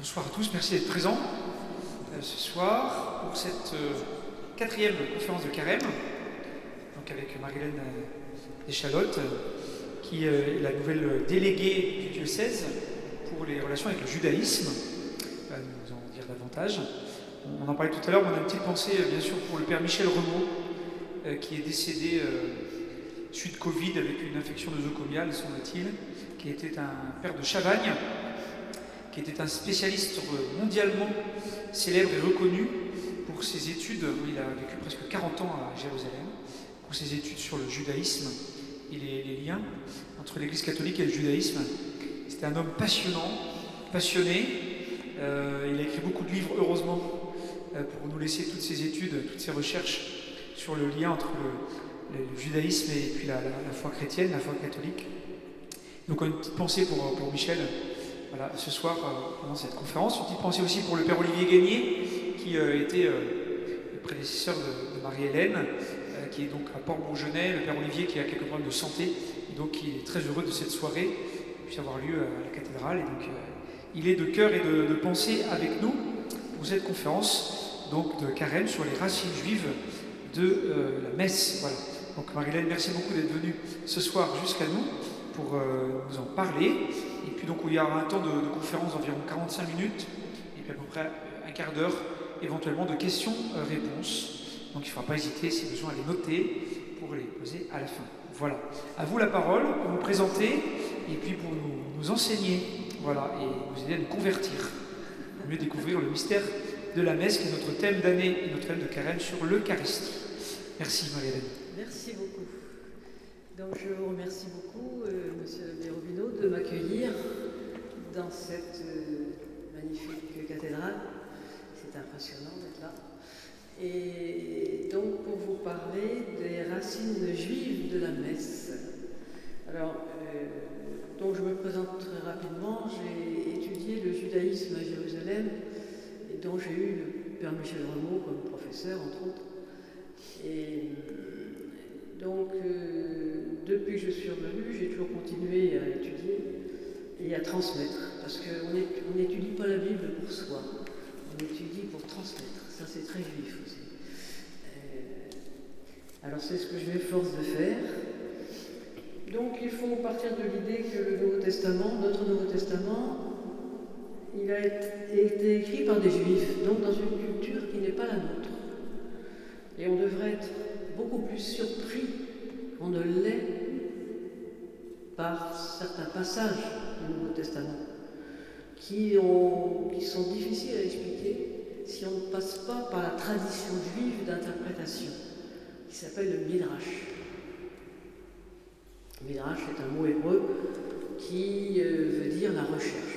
Bonsoir à tous, merci d'être présents ce soir pour cette quatrième conférence de Carême, donc avec Marie-Hélène Deschalottes, qui est la nouvelle déléguée du diocèse pour les relations avec le judaïsme. Elle va nous en dire davantage. On en parlait tout à l'heure, mais on a une petite pensée bien sûr pour le père Michel Remaud, qui est décédé suite Covid avec une infection nosocomiale, semble-t-il, qui était un père de Chavagne, qui était un spécialiste mondialement célèbre et reconnu pour ses études. Il a vécu presque 40 ans à Jérusalem, pour ses études sur le judaïsme et les liens entre l'Église catholique et le judaïsme. C'était un homme passionnant, passionné. Il a écrit beaucoup de livres, heureusement, pour nous laisser toutes ses études, toutes ses recherches sur le lien entre le judaïsme et puis la foi chrétienne, la foi catholique. Donc une petite pensée pour Michel. Voilà, ce soir, pendant cette conférence, une petite pensée aussi pour le père Olivier Gagné, qui était le prédécesseur de Marie-Hélène, qui est donc à Port-Bourgenais, le père Olivier qui a quelques problèmes de santé, et donc il est très heureux de cette soirée, qui puisse avoir lieu à la cathédrale, et donc il est de cœur et de pensée avec nous pour cette conférence, donc de Carême sur les racines juives de la messe. Voilà. Donc Marie-Hélène, merci beaucoup d'être venue ce soir jusqu'à nous pour nous en parler. Et puis donc il y aura un temps de conférence d'environ 45 minutes, et puis à peu près un quart d'heure éventuellement de questions-réponses. Donc il ne faudra pas hésiter, si besoin, à les noter pour les poser à la fin. Voilà. À vous la parole pour vous présenter et puis pour nous enseigner, voilà, et vous aider à nous convertir, pour mieux découvrir le mystère de la messe, qui est notre thème d'année et notre thème de Carême sur l'Eucharistie. Merci Marie-Hélène. Merci beaucoup. Donc je vous remercie beaucoup, Monsieur Bérubino, de m'accueillir dans cette magnifique cathédrale. C'est impressionnant d'être là. Et donc pour vous parler des racines juives de la messe. Alors, donc je me présente très rapidement. J'ai étudié le judaïsme à Jérusalem, et dont j'ai eu le père Michel Remaud comme professeur, entre autres. Et donc, depuis que je suis revenue, j'ai toujours continué à étudier et à transmettre, parce qu'on n'étudie pas la Bible pour soi, on étudie pour transmettre. Ça, c'est très juif aussi. Alors, c'est ce que je m'efforce de faire. Donc, il faut partir de l'idée que le Nouveau Testament, notre Nouveau Testament, il a été écrit par des juifs, donc dans une culture qui n'est pas la nôtre. Et on devrait être beaucoup plus surpris qu'on ne l'est par certains passages du Nouveau Testament qui sont difficiles à expliquer si on ne passe pas par la tradition juive d'interprétation qui s'appelle le Midrash. Midrash est un mot hébreu qui veut dire la recherche,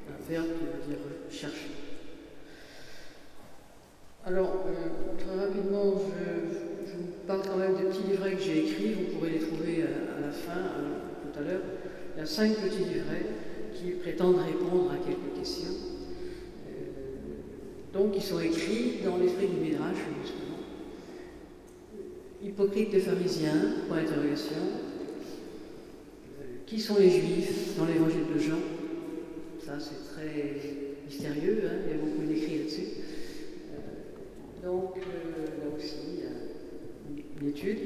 un verbe qui veut dire chercher. Alors, très rapidement, je vous parle quand même des petits livrets que j'ai écrits, vous pourrez les trouver à la fin, tout à l'heure. Il y a 5 petits livrets qui prétendent répondre à quelques questions. Donc, ils sont écrits dans l'esprit du Midrash, justement. Hypocrites des pharisiens, point d'interrogation. Qui sont les Juifs dans l'évangile de Jean? Ça, c'est très mystérieux, hein, il y a beaucoup d'écrits là-dessus. Donc, là aussi, il y a une étude.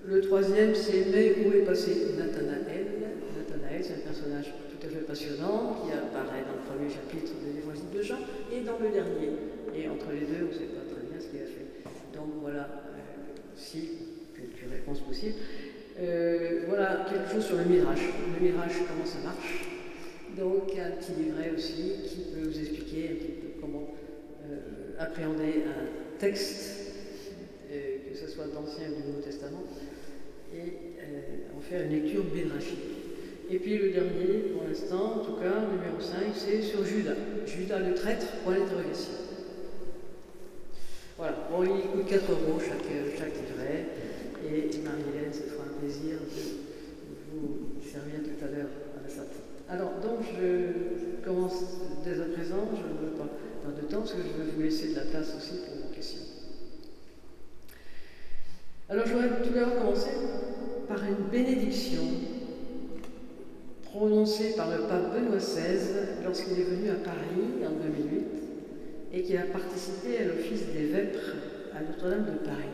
Le troisième, c'est « Mais où est passé Nathanaël ?» Nathanaël, c'est un personnage tout à fait passionnant qui apparaît dans le premier chapitre de l'Évangile de Jean et dans le dernier. Et entre les deux, on ne sait pas très bien ce qu'il a fait. Donc voilà, si, quelques réponses possibles. Voilà quelque chose sur le Midrash. Le Midrash, comment ça marche. Donc, un petit livret aussi qui peut vous expliquer un petit peu comment appréhender un texte, que ce soit de l'Ancien ou du Nouveau Testament, et en faire une lecture midrashique. Et puis le dernier, pour l'instant, en tout cas, numéro 5, c'est sur Judas. Judas le traître, point d'interrogation. Voilà, bon, il coûte 4 € chaque livret, et Marie-Hélène se fera un plaisir de vous servir tout à l'heure à la salle. Alors, donc, je commence dès à présent, je ne veux pas perdre de temps, parce que je veux vous laisser de la place aussi pour vos questions. Alors, je voudrais tout d'abord commencer par une bénédiction prononcée prononcé par le pape Benoît XVI lorsqu'il est venu à Paris en 2008 et qui a participé à l'office des Vêpres à Notre-Dame de Paris.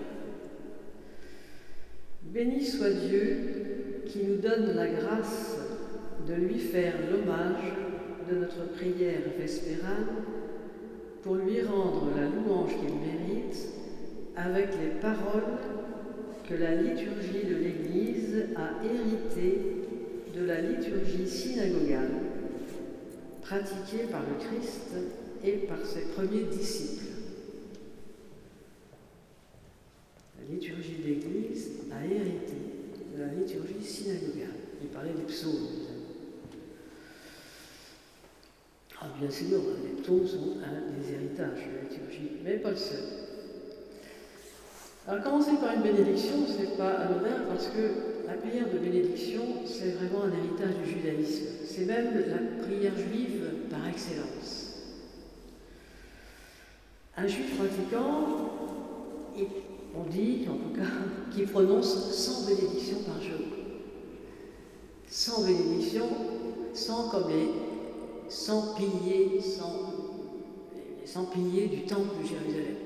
Béni soit Dieu qui nous donne la grâce de lui faire l'hommage de notre prière vespérale pour lui rendre la louange qu'il mérite avec les paroles que la liturgie de l'Église a héritées de la liturgie synagogale pratiquée par le Christ et par ses premiers disciples. La liturgie de l'Église a hérité de la liturgie synagogale. Il parlait des psaumes, évidemment. Alors, bien sûr, les psaumes sont un des héritages de la liturgie, mais pas le seul. Alors, commencer par une bénédiction, ce n'est pas anodin parce que la prière de bénédiction, c'est vraiment un héritage du judaïsme. C'est même la prière juive par excellence. Un juif pratiquant, on dit en tout cas, qu'il prononce 100 bénédictions par jour. 100 bénédictions, 100 comme les 100 piliers du temple de Jérusalem.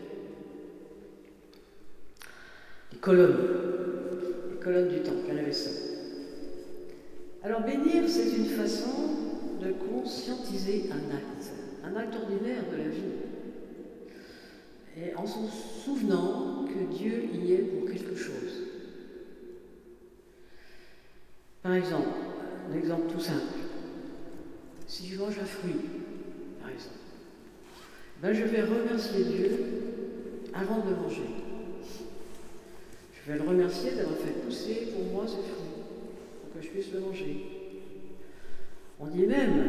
Les colonnes du temple, il y en avait 100. Alors bénir, c'est une façon de conscientiser un acte ordinaire de la vie. Et en se souvenant que Dieu y est pour quelque chose. Par exemple, un exemple tout simple. Si je mange un fruit, par exemple, ben je vais remercier Dieu avant de le manger. Je vais le remercier d'avoir fait pousser pour moi ce fruit, pour que je puisse le manger. On dit même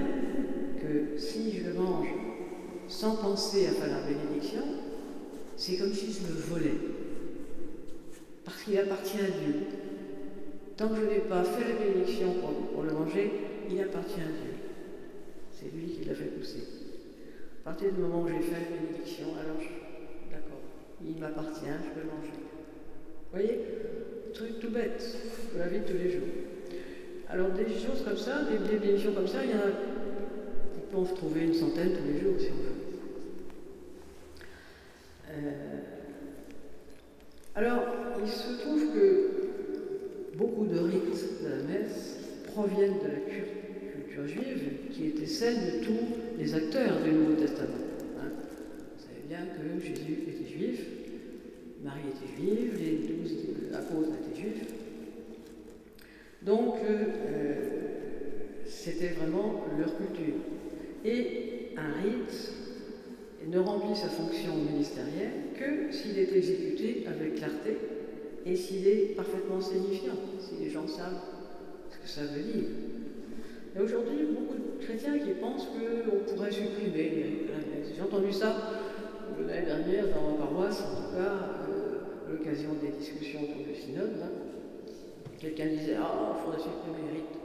que si je le mange sans penser à faire la bénédiction, c'est comme si je le volais, parce qu'il appartient à Dieu. Tant que je n'ai pas fait la bénédiction pour le manger, il appartient à Dieu. C'est lui qui l'a fait pousser. À partir du moment où j'ai fait la bénédiction, alors d'accord, il m'appartient, je peux le manger. Vous voyez, truc tout bête de la vie de tous les jours. Alors des choses comme ça, des bénédictions comme ça, on peut en trouver une centaine tous les jours si on veut. Alors, il se trouve que beaucoup de rites de la messe proviennent de la culture juive, qui était celle de tous les acteurs du Nouveau Testament. Vous savez bien que Jésus était juif, Marie était juive, les 12 apôtres étaient juifs. Donc, c'était vraiment leur culture. Et un rite ne remplit sa fonction ministérielle que s'il est exécuté avec clarté et s'il est parfaitement signifiant, si les gens savent ce que ça veut dire. Et aujourd'hui, beaucoup de chrétiens qui pensent qu'on pourrait supprimer les rites de la messe. J'ai entendu ça l'année dernière dans ma paroisse, en tout cas, à l'occasion des discussions autour du synode. Là. Quelqu'un disait « Ah, il faudrait supprimer les rites ».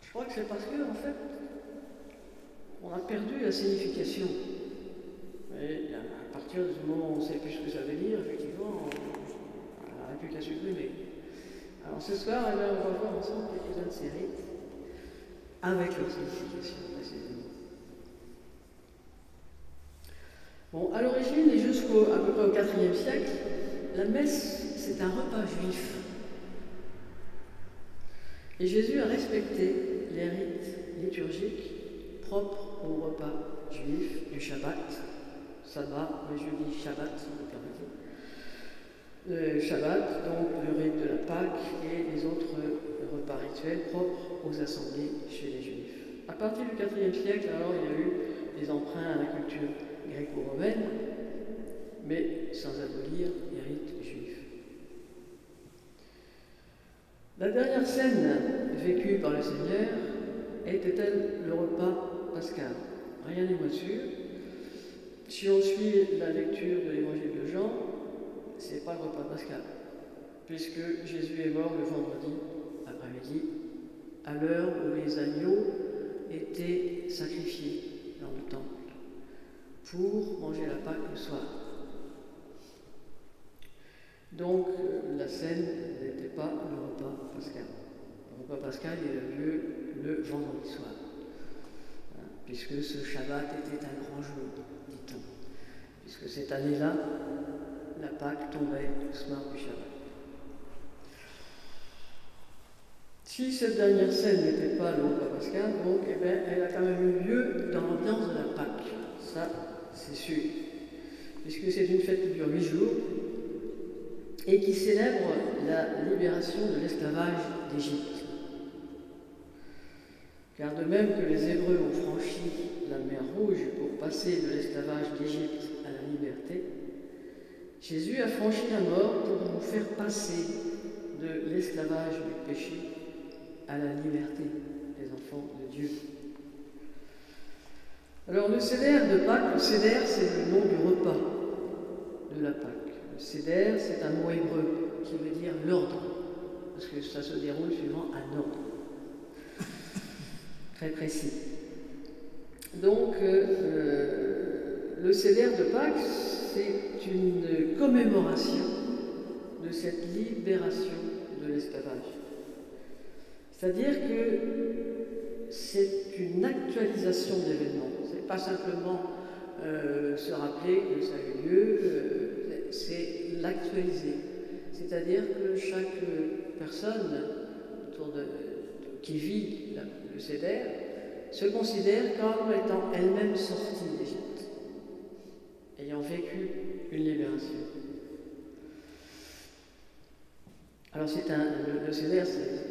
Je crois que c'est parce que, en fait, on a perdu la signification. Et à partir du moment où on ne sait plus ce que ça veut dire, effectivement, on n'aurait plus qu'à supprimer. Alors ce soir, on va voir ensemble quelques-uns de ces rites avec leur signification précisément. Bon, à l'origine et jusqu'à peu près au IVe siècle, la messe, c'est un repas juif. Et Jésus a respecté les rites liturgiques propres au repas juif du Shabbat, sabbat, mais je dis Shabbat, si vous permettez. Le Shabbat, donc le rite de la Pâque et les autres repas rituels propres aux assemblées chez les Juifs. À partir du IVe siècle, alors, il y a eu des emprunts à la culture gréco-romaine, mais sans abolir les rites juifs. La dernière scène vécue par le Seigneur était-elle le repas pascal? Rien n'est moins sûr. Si on suit la lecture de l'évangile de Jean, ce n'est pas le repas pascal, puisque Jésus est mort le vendredi après-midi, à l'heure où les agneaux étaient sacrifiés dans le temple, pour manger la Pâque le soir. Donc la scène n'était pas le repas pascal. Le repas pascal il a lieu le vendredi soir, hein, puisque ce Shabbat était un grand jour, dit-on, puisque cette année-là, la Pâque tombait le soir du Shabbat. Si cette dernière scène n'était pas le repas pascal, donc, eh bien, elle a quand même eu lieu dans l'ambiance de la Pâque, ça c'est sûr, puisque c'est une fête qui dure 8 jours et qui célèbre la libération de l'esclavage d'Égypte. Car de même que les Hébreux ont franchi la mer Rouge pour passer de l'esclavage d'Égypte à la liberté, Jésus a franchi la mort pour nous faire passer de l'esclavage du péché à la liberté des enfants de Dieu. Alors le Seder de Pâques, le Seder c'est le nom du repas de la Pâque. Le Seder c'est un mot hébreu qui veut dire l'ordre, parce que ça se déroule suivant un ordre très précis. Donc le Seder de Pâques c'est une commémoration de cette libération de l'esclavage. C'est-à-dire que c'est une actualisation d'événements. Ce n'est pas simplement se rappeler que ça a eu lieu, c'est l'actualiser. C'est-à-dire que chaque personne qui vit le Seder se considère comme étant elle-même sortie d'Égypte, ayant vécu une libération. Alors le Seder,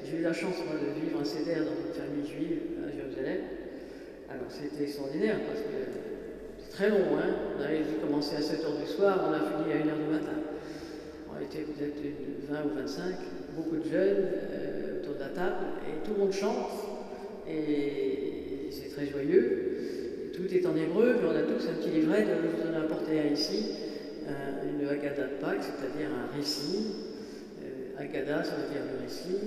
j'ai eu la chance moi, de vivre un Seder dans une famille juive à Jérusalem. Alors c'était extraordinaire parce que c'est très long, hein. On avait commencé à 7h du soir, on a fini à 1h du matin. On était peut-être 20 ou 25, beaucoup de jeunes autour de la table, et tout le monde chante, et c'est très joyeux. Tout est en hébreu, mais on a tous un petit livret, je vous en ai apporté un ici, une Haggadah de Pâques, c'est-à-dire un récit. Haggadah, ça veut dire le récit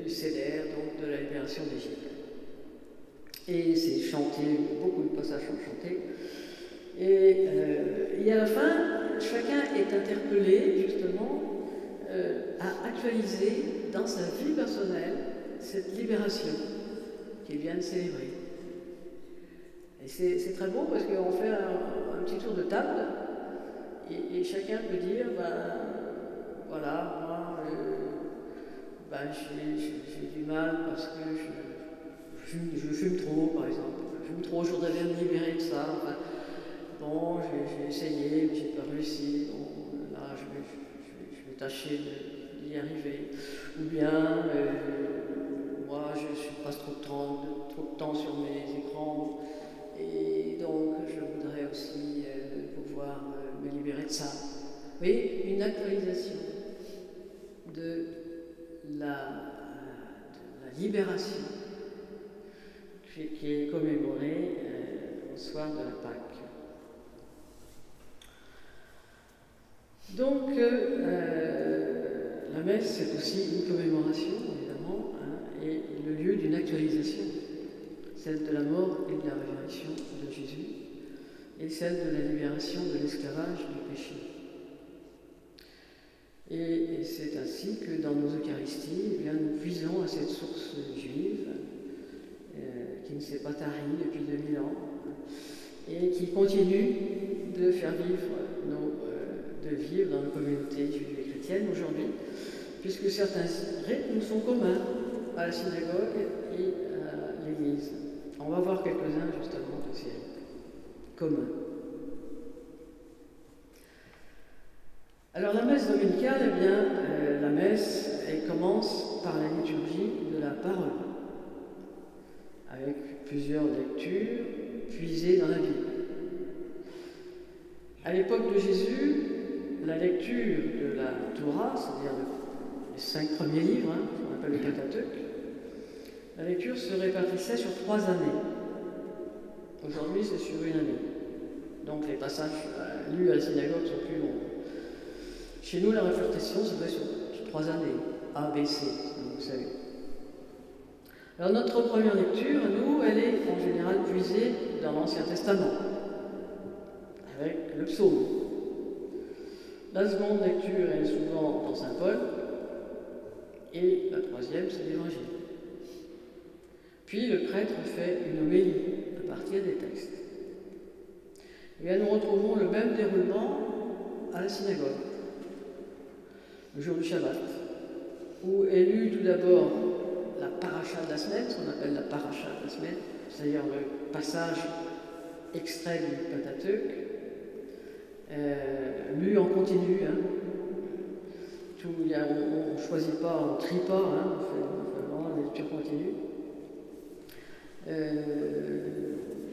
du Seder, donc de la libération d'Égypte. Et c'est chanté, beaucoup de passages sont chantés. Et à la fin, chacun est interpellé justement à actualiser dans sa vie personnelle cette libération qu'il vient de célébrer. Et c'est très beau parce qu'on fait un petit tour de table et chacun peut dire voilà, moi, j'ai du mal parce que je fume trop, par exemple. Je fume trop, je voudrais bien me libérer de ça. Enfin, bon, j'ai essayé, mais j'ai pas réussi. Bon, là, je vais tâcher d'y arriver. Ou bien, moi, je passe trop de temps sur mes écrans. Et donc, je voudrais aussi pouvoir me libérer de ça. Oui, une actualisation de la libération qui est commémorée au soir de la Pâque. Donc, la messe, c'est aussi une commémoration, évidemment, hein, et le lieu d'une actualisation, celle de la mort et de la résurrection de Jésus, et celle de la libération de l'esclavage du péché. Et c'est ainsi que dans nos Eucharisties, eh bien, nous puisons à cette source juive qui ne s'est pas tarie depuis 2000 ans et qui continue de faire vivre dans la communauté juive et chrétienne aujourd'hui, puisque certains rites nous sont communs à la synagogue et à l'Église. On va voir quelques-uns justement de ces rites communs. Alors la messe dominicale, eh bien, la messe, elle commence par la liturgie de la parole, avec plusieurs lectures puisées dans la Bible. À l'époque de Jésus, la lecture de la Torah, c'est-à-dire les 5 premiers livres, qu'on appelle le Pentateuque, la lecture se répartissait sur 3 années. Aujourd'hui, c'est sur 1 année. Donc les passages lus à la synagogue sont plus longs. Chez nous, la répartition se fait sur 3 années, A, B, C, comme vous savez. Alors notre première lecture, nous, elle est en général puisée dans l'Ancien Testament, avec le psaume. La seconde lecture est souvent dans Saint Paul, Et la troisième, c'est l'Évangile. Puis le prêtre fait une homélie à partir des textes. Et bien, nous retrouvons le même déroulement à la synagogue, le jour du Shabbat, où est lu tout d'abord la paracha de la semaine, ce qu'on appelle la paracha de la semaine, c'est-à-dire le passage extrait du Pentateuque, lu en continu. Hein. On ne choisit pas, on ne trie pas, hein, on fait vraiment une lecture continue.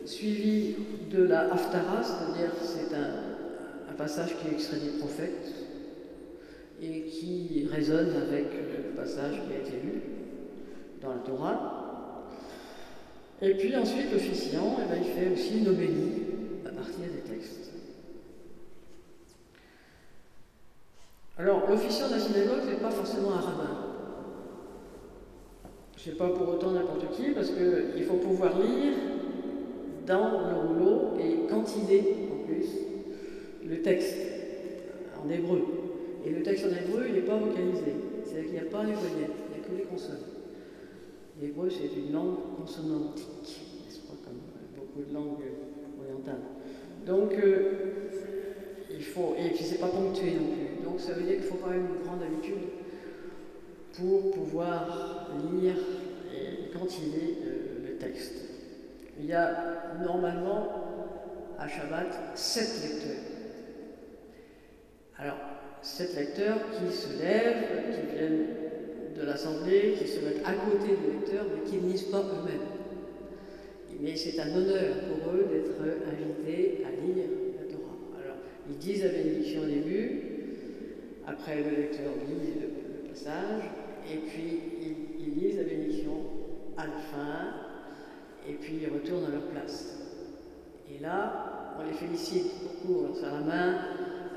Suivi de la Haftara, c'est-à-dire c'est un passage qui est extrait des prophètes et qui résonne avec le passage qui a été lu dans la Torah. Et puis ensuite, l'officiant, il fait aussi une homélie à partir des textes. Alors, l'officiant de la synagogue, ce n'est pas forcément un rabbin. Ce n'est pas pour autant n'importe qui, parce qu'il faut pouvoir lire dans le rouleau et quantiser, en plus, le texte en hébreu. Et le texte en hébreu, il n'est pas vocalisé. C'est-à-dire qu'il n'y a pas les voyelles, il n'y a que les consonnes. L'hébreu, c'est une langue consonantique, n'est-ce pas, comme beaucoup de langues orientales. Donc, il faut, et puis c'est pas ponctué non plus. Donc ça veut dire qu'il faut quand même une grande habitude pour pouvoir lire et quantiser le texte. Il y a normalement à Shabbat 7 lecteurs. Alors, 7 lecteurs qui se lèvent, qui viennent de l'assemblée, qui se mettent à côté du lecteur, mais qui ne lisent pas eux-mêmes. Mais c'est un honneur pour eux d'être invités à lire la Torah. Alors, ils disent la bénédiction au début, après le lecteur lit le passage, et puis ils lisent la bénédiction à la fin, et puis ils retournent à leur place. Et là, on les félicite beaucoup, on leur serre la main,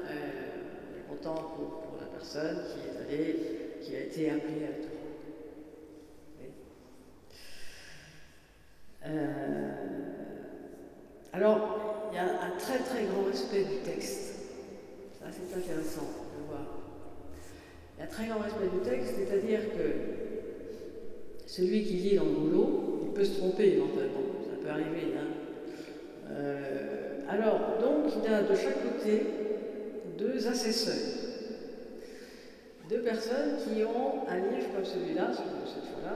on est content pour la personne qui a été appelée à la Torah. Alors, il y a un très très grand respect du texte. Ça, c'est intéressant de voir. Il y a un très grand respect du texte, c'est-à-dire que celui qui lit dans le rouleau, il peut se tromper éventuellement, ça peut arriver. Hein. Alors, donc, il y a de chaque côté 2 assesseurs. 2 personnes qui ont un livre comme celui-là, cette fois-là,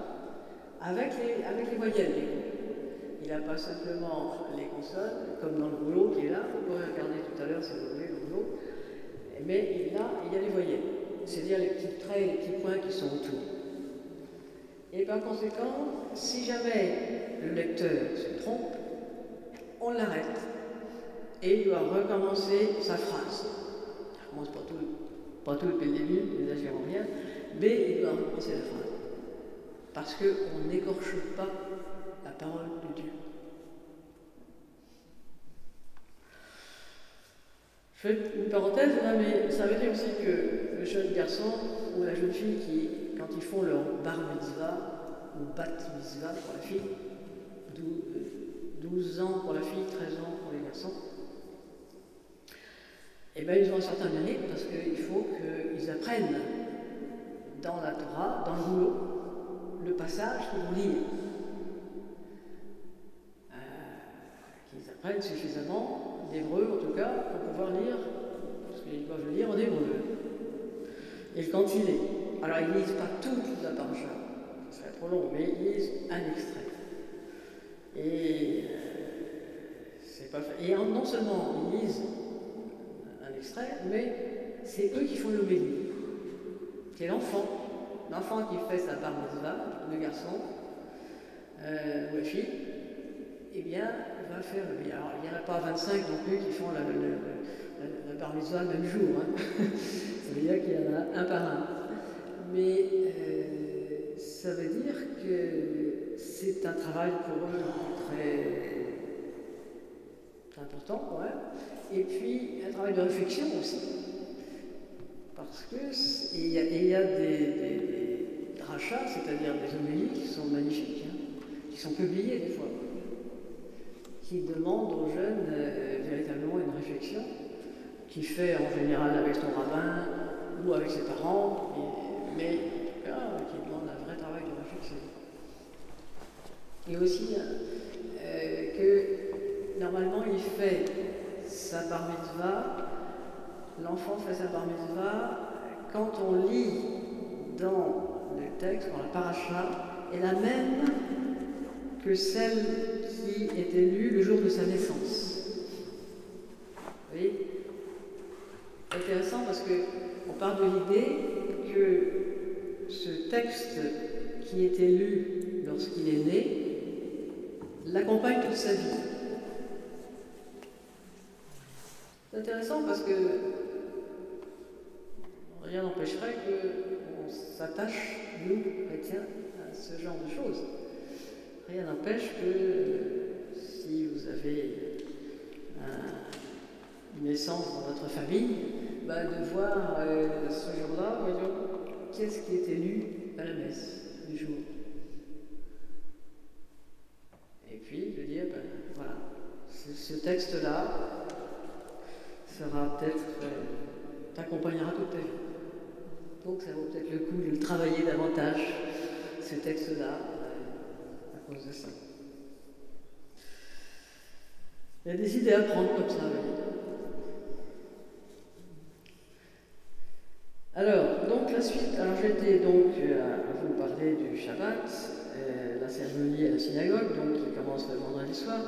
avec les voyelles. Il n'a pas simplement les consonnes, comme dans le rouleau qui est là, vous pouvez regarder tout à l'heure si vous voulez le rouleau, mais il y a les voyelles, c'est-à-dire les petits traits et les petits points qui sont autour. Et par conséquent, si jamais le lecteur se trompe, on l'arrête et il doit recommencer sa phrase. Il recommence pas tout depuis le début, n'exagérons rien, mais il doit recommencer la phrase. Parce qu'on n'écorche pas la parole de Dieu. Je fais une parenthèse là, mais ça veut dire aussi que le jeune garçon ou la jeune fille qui, quand ils font leur bar mitzvah ou bat mitzvah pour la fille, 12 ans pour la fille, 13 ans pour les garçons, eh bien ils ont un certain mérite parce qu'il faut qu'ils apprennent dans la Torah, dans le rouleau, le passage qu'ils vont lire. Qu'ils apprennent suffisamment d'hébreu, en tout cas, pour pouvoir lire, parce qu'ils doivent le lire en hébreu. Et le quantiser. Alors, ils ne lisent pas toute la paracha, ce serait trop long, mais ils lisent un extrait. Et c'est pas fait. Et non seulement ils lisent un extrait, mais c'est eux qui font l'homélie. C'est l'enfant qui fait sa bar mitzvah, le garçon, ou la fille, eh bien, va faire le. Alors, il n'y en a pas 25 non plus qui font la bar mitzvah le même jour. Hein. Ça veut dire qu'il y en a un par un. Mais ça veut dire que c'est un travail pour eux très important, quand même. Et puis, un travail de réflexion aussi. Parce que il y a des drachas, c'est-à-dire des homélies qui sont magnifiques, hein, qui sont publiées des fois, qui demandent aux jeunes véritablement une réflexion, qui fait en général avec son rabbin ou avec ses parents, mais en tout cas, qui travail de réflexion. Et aussi que normalement il fait sa bar mitzvah, l'enfant fait sa bar mitzvah, quand on lit dans le texte, dans la paracha, est la même que celle qui était lue le jour de sa naissance. Vous voyez? C'est intéressant parce qu'on part de l'idée que ce texte qui était lu lorsqu'il est né l'accompagne toute sa vie. C'est intéressant parce que rien n'empêcherait qu'on s'attache, nous, chrétiens, à ce genre de choses. Rien n'empêche que si vous avez une naissance dans votre famille, de voir ce jour-là, voyons, qu'est-ce qui était lu à la messe du jour. Et puis de dire, voilà, ce texte-là sera peut-être, t'accompagnera toute ta vie. Donc ça vaut peut-être le coup de le travailler davantage, ce texte-là, à cause de ça. Il y a des idées à prendre comme ça, oui. Alors, donc la suite, alors j'étais donc à vous parler du Shabbat, la cérémonie à la synagogue, donc qui commence le vendredi soir,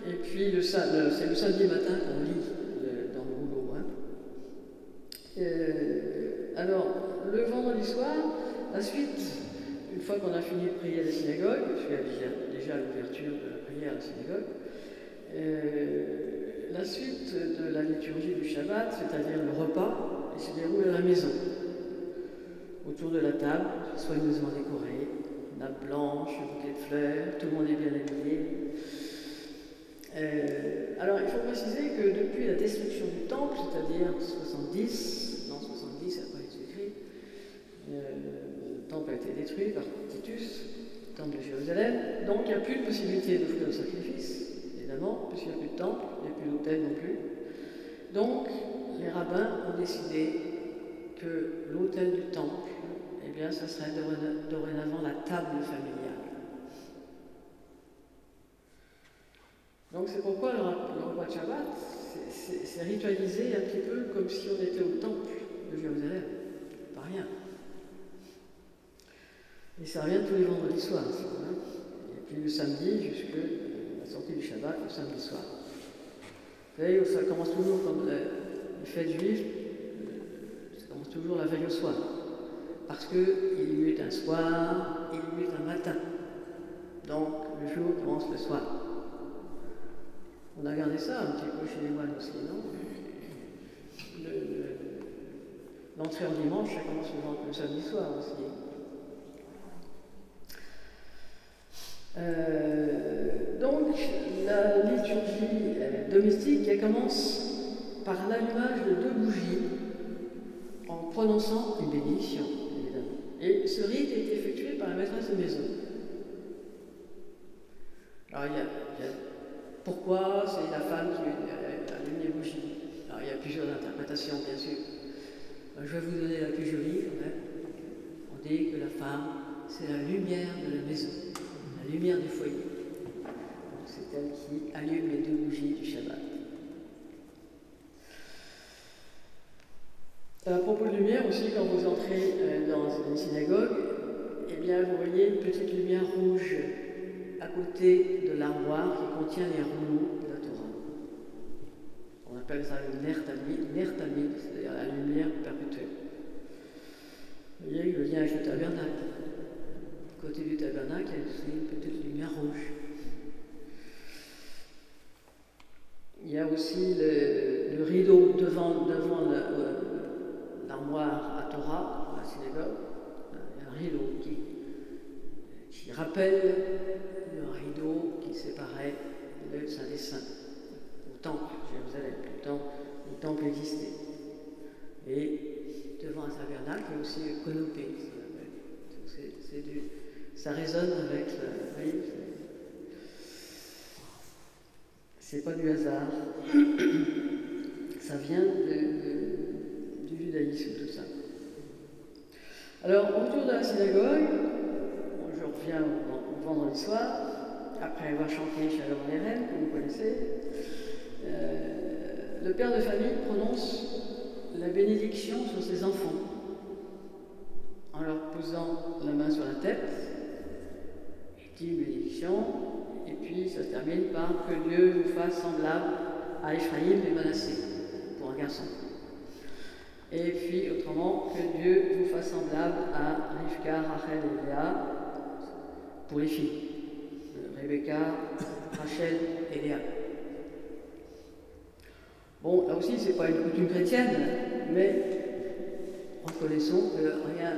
et puis c'est le samedi matin qu'on lit dans le rouleau. Alors, le vendredi soir, la suite, une fois qu'on a fini de prier à la synagogue, parce qu'il y a déjà l'ouverture de la prière à la synagogue, la suite de la liturgie du Shabbat, c'est-à-dire le repas, il se déroule à la maison, autour de la table, soigneusement décorée, nappe blanche, bouquet de fleurs, tout le monde est bien habillé. Alors il faut préciser que depuis la destruction du temple, c'est-à-dire 70 après Jésus-Christ, le temple a été détruit par Titus, le temple de Jérusalem, donc il n'y a plus de possibilité d'offrir le sacrifice, évidemment, puisqu'il n'y a plus de temple, il n'y a plus d'autel non plus. Donc les rabbins ont décidé que l'autel du temple, eh bien, ça serait dorénavant la table familiale. Donc c'est pourquoi le repas de Shabbat, c'est ritualisé un petit peu comme si on était au temple de Jérusalem, pas rien. Et ça revient tous les vendredis soirs, hein. Et puis le samedi jusqu'à la sortie du Shabbat, le samedi soir. Vous savez, ça commence toujours comme les fêtes juives, ça commence toujours la veille au soir. Parce qu'il y eut un soir, il y eut un matin. Donc le jour commence le soir. On a gardé ça un petit peu chez les moines aussi, non? L'entrée en dimanche, ça commence le samedi soir aussi. Donc, la liturgie domestique, elle commence par l'allumage de 2 bougies en prononçant une bénédiction, évidemment. Et ce rite est effectué par la maîtresse de maison. Alors, il y a pourquoi c'est la femme qui allume les bougies. Alors, il y a plusieurs interprétations, bien sûr. Je vais vous donner la plus jolie, quand même. On dit que la femme, c'est la lumière de la maison, la lumière du foyer. Donc, c'est elle qui allume les 2 bougies du Shabbat. À propos de lumière aussi, quand vous entrez dans une synagogue, eh bien, vous voyez une petite lumière rouge à côté de l'armoire qui contient les rouleaux de la Torah. On appelle ça le ner tamid, c'est-à-dire la lumière perpétuelle. Vous voyez le lien avec le tabernacle. À côté du tabernacle, il y a aussi une petite lumière rouge. Il y a aussi le rideau devant l'armoire à Torah, dans la synagogue. Il y a un rideau qui rappelle le rideau qui séparait le Saint des Saints au temple, Jérusalem, le temps où le temple existait. Et devant un tabernacle, il y a aussi le conopé, ça résonne avec le. C'est pas du hasard. Ça vient du judaïsme, tout ça. Alors, autour de la synagogue, revient au vendredi soir, après avoir chanté Shalom les reines, que vous connaissez. Le père de famille prononce la bénédiction sur ses enfants en leur posant la main sur la tête. Il dit une bénédiction, et puis ça se termine par que Dieu vous fasse semblable à Ephraïm et Manassé, pour un garçon. Et puis autrement, que Dieu vous fasse semblable à Rivka, Rachel et Léa, pour les filles. Rebecca, Rachel et Léa. Bon, là aussi, ce n'est pas une coutume chrétienne, mais reconnaissons que rien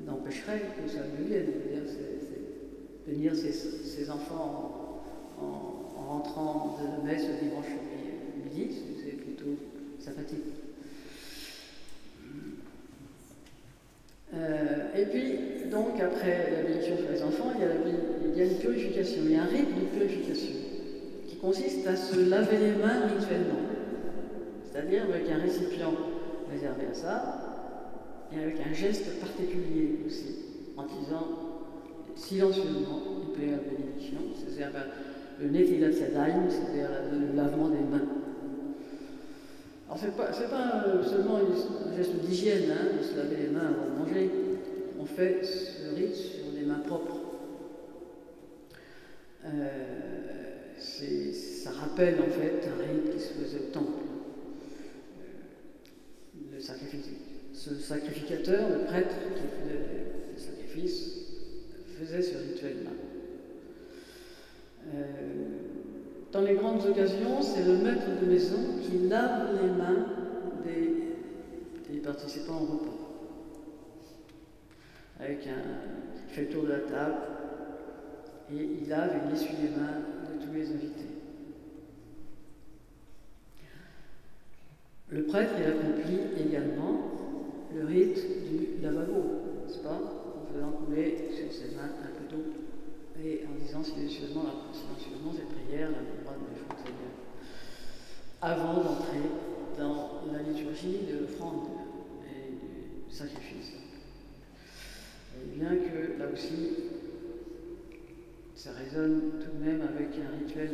n'empêcherait que ça devienne. C'est bénir ses enfants en rentrant de la messe le dimanche midi, c'est plutôt sympathique. Et puis, donc, après la bénédiction sur les enfants, il y a une purification, il y a un rite de purification qui consiste à se laver les mains rituellement, c'est-à-dire avec un récipient réservé à ça, et avec un geste particulier aussi, en disant silencieusement une prière de bénédiction, c'est-à-dire le netilat yadayim, c'est-à-dire le lavement des mains. Alors c'est pas seulement un geste d'hygiène, de se laver les mains avant de manger. On fait ce rite sur les mains propres. Ça rappelle en fait un rite qui se faisait au temple. Ce sacrificateur, le prêtre qui faisait le sacrifice, faisait ce rituel-là. Dans les grandes occasions, c'est le maître de maison qui lave les mains des participants au repas. Il fait le tour de la table et il lave et il essuie les mains de tous les invités. Le prêtre, il accomplit également le rite du lavabo, n'est-ce pas? En faisant couler sur ses mains un peu d'eau et en disant silencieusement cette prière, la mémoire de l'effort Seigneur, avant d'entrer dans la liturgie de l'offrande et du sacrifice. Et bien que là aussi, ça résonne tout de même avec un rituel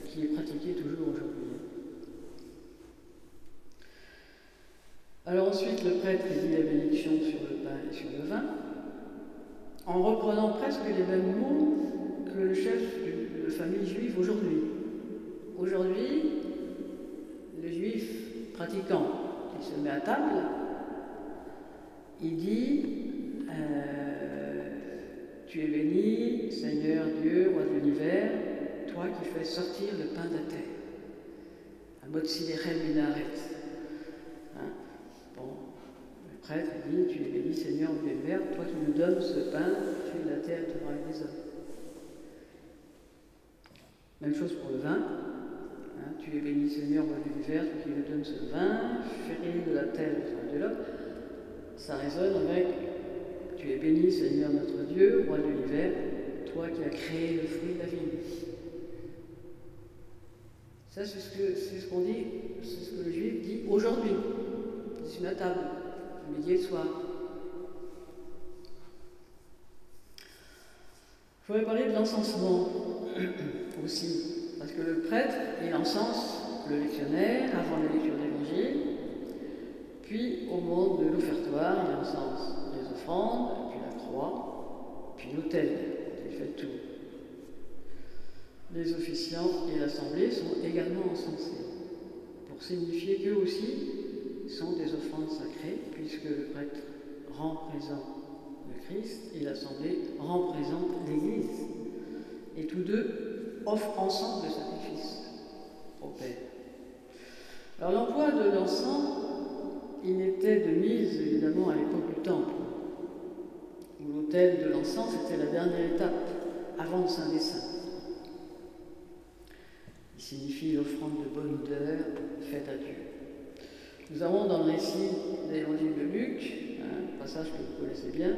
qui est pratiqué toujours aujourd'hui. Alors ensuite, le prêtre dit la bénédiction sur le pain et sur le vin, en reprenant presque les mêmes mots que le chef de famille juive aujourd'hui. Aujourd'hui, le juif pratiquant qui se met à table, il dit tu es béni, Seigneur Dieu, roi de l'univers, toi qui fais sortir le pain de la terre. Amotsilérem minaret. Le prêtre dit tu es béni, Seigneur de l'univers, toi qui nous donnes ce pain, tu es la terre, tu auras des hommes. Même chose pour le vin. Tu es béni, Seigneur, roi de l'univers, toi qui nous donnes ce vin, chéri de la terre, de l'homme. Ça résonne avec tu es béni, Seigneur notre Dieu, roi de l'univers, toi qui as créé le fruit de la vigne. Ça, c'est ce qu'on dit, c'est ce que le juif dit aujourd'hui, sur la table, le midi et le soir. Je voudrais parler de l'encensement aussi, parce que le prêtre, il encense le lectionnaire avant la lecture de l'évangile, puis au moment de l'offertoire, il encense les offrandes, puis la croix, puis l'autel, il fait le tour. Les officiants et l'assemblée sont également encensés, pour signifier qu'eux aussi sont des offrandes sacrées, puisque le prêtre rend présent le Christ et l'assemblée rend présente l'Église. Et tous deux offrent ensemble le sacrifice au Père. Alors l'emploi de l'encens, il était de mise évidemment à l'époque du Temple, où l'autel de l'encens était la dernière étape avant le Saint des Saints. Il signifie l'offrande de bonne odeur faite à Dieu. Nous avons dans le récit de l'évangile de Luc, un passage que vous connaissez bien,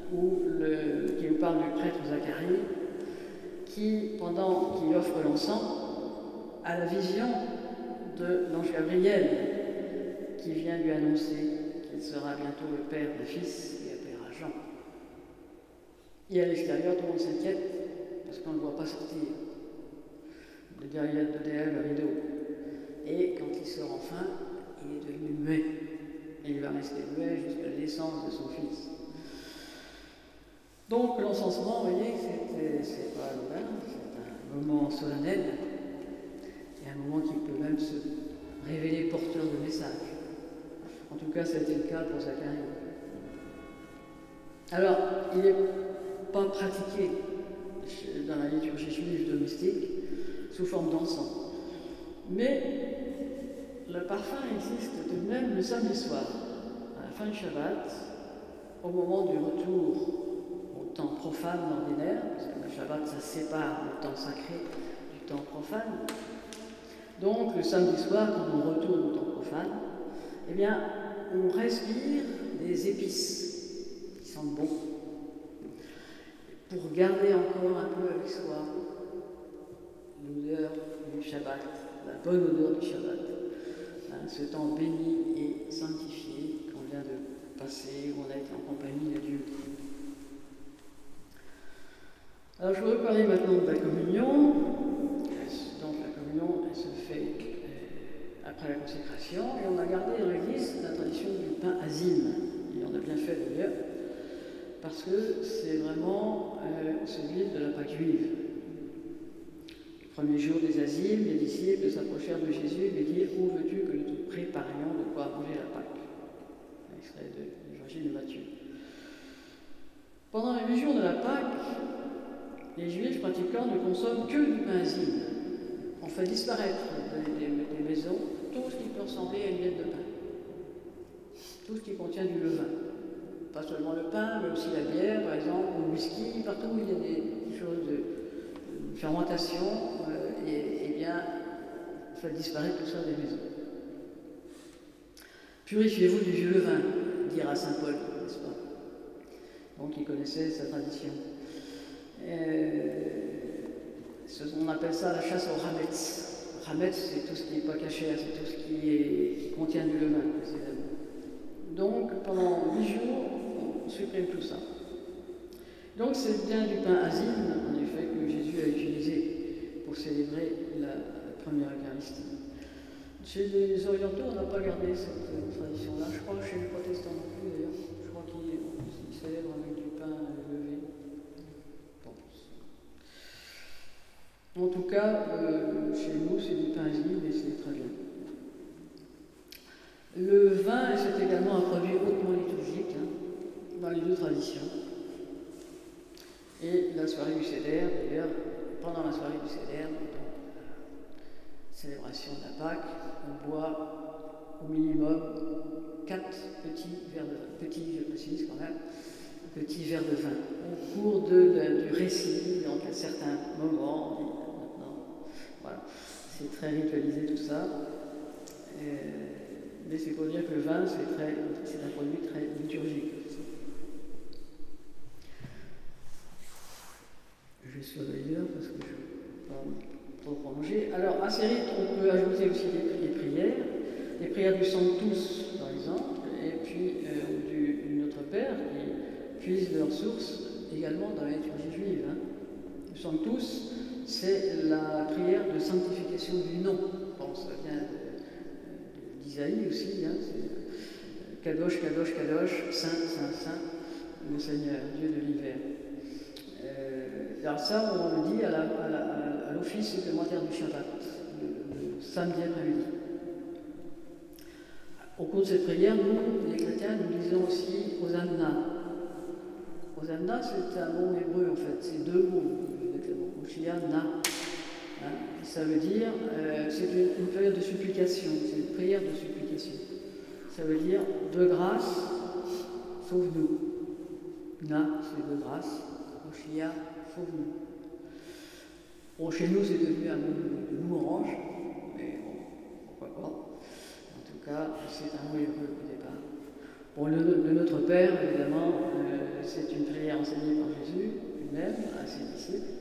qui nous parle du prêtre Zacharie, qui, pendant qu'il offre l'encens, a la vision de l'ange Gabriel, qui vient lui annoncer qu'il sera bientôt le père d'un fils et appellera Jean. Et à l'extérieur, tout le monde s'inquiète parce qu'on ne le voit pas sortir. Derrière le rideau. Et quand il sort enfin, il est devenu muet. Et il va rester muet jusqu'à la naissance de son fils. Donc l'encensement, vous voyez, c'est pas anodin, c'est un moment solennel, et un moment qui peut même se révéler porteur de message. En tout cas, ça a été le cas pour Zacharie. Alors, il n'est pas pratiqué dans la liturgie juive domestique sous forme d'encens. Mais le parfum existe tout de même le samedi soir, à la fin du Shabbat, au moment du retour au temps profane ordinaire, parce que le Shabbat, ça sépare le temps sacré du temps profane. Donc, le samedi soir, quand on retourne au temps profane, eh bien, on respire des épices qui sentent bon, pour garder encore un peu avec soi l'odeur du Shabbat, la bonne odeur du Shabbat, hein, ce temps béni et sanctifié qu'on vient de passer, où on a été en compagnie de Dieu. Alors je voudrais parler maintenant de la communion. Donc la communion, elle se fait après la consécration, et on a gardé dans l'Église la tradition du pain azime, et on a bien fait d'ailleurs, parce que c'est vraiment celui de la Pâque juive. Le premier jour des azimes, les disciples s'approchèrent de Jésus et lui dirent « Où veux-tu que nous te préparions de quoi manger la Pâque ?» Un extrait de l'Évangile de Matthieu. Pendant les 8 jours de la Pâque, les Juifs pratiquants ne consomment que du pain azime. On fait disparaître des maisons tout ce qui peut ressembler à une miette de pain. Tout ce qui contient du levain. Pas seulement le pain, mais aussi la bière, par exemple, ou le whisky. Partout où il y a des choses de fermentation, et bien, il faut disparaître tout ça des maisons. Purifiez-vous du vieux levain, dira saint Paul, n'est-ce pas? Donc il connaissait sa tradition. On appelle ça la chasse au Hametz. Hametz, c'est tout ce qui n'est pas caché, c'est tout ce qui contient du levain, précisément. Donc, pendant 8 jours, on supprime tout ça. Donc, c'est bien du pain azime, en effet, que Jésus a utilisé pour célébrer la première Eucharistie. Chez les orientaux, on n'a pas gardé cette tradition-là. Je crois que chez les protestants non plus, d'ailleurs. Je crois qu'ils célèbrent avec du pain levé. En tout cas, chez nous, c'est du pain azime et c'est très bien. Le vin, c'est également un produit hautement liturgique, hein, dans les deux traditions. Et la soirée du Seder, d'ailleurs, pendant la soirée du Seder, donc la célébration de la Pâque, on boit au minimum 4 petits verres de vin. Petits, je précise quand même, petits verres de vin. Au cours du récit, donc à certains moments, maintenant, voilà, c'est très ritualisé tout ça. Mais c'est pour dire que le vin, c'est un produit très liturgique. Je suis d'ailleurs parce que je ne veux pas trop prolonger. Alors, à ces rites, on peut ajouter aussi des prières. Les prières du Sanctus, par exemple, et puis du Notre Père, qui puisent leur source également dans la liturgie juive. Hein. Le Sanctus, c'est la prière de sanctification du nom. Bon, ça vient d'Isaïe aussi, hein, c'est Kadosh, Kadosh, Kadosh, Saint, Saint, Saint, le Seigneur, Dieu de l'hiver. Alors ça, on le dit à l'office supplémentaire du Shabbat, le samedi après-midi. Au cours de cette prière, nous, les chrétiens, nous disons aussi Hosanna. Hosanna, c'est un mot hébreu en fait, c'est 2 mots, Hosanna. Hein, ça veut dire, c'est une période de supplication, c'est une prière de supplication. Ça veut dire de grâce, sauve-nous. Na, c'est de grâce, Hoshia, sauve-nous. Bon, chez nous, c'est devenu un mot de louange, mais bon, pourquoi pas. En tout cas, c'est un mot hébreu au départ. Bon, le Notre Père, évidemment, c'est une prière enseignée par Jésus lui-même à ses disciples.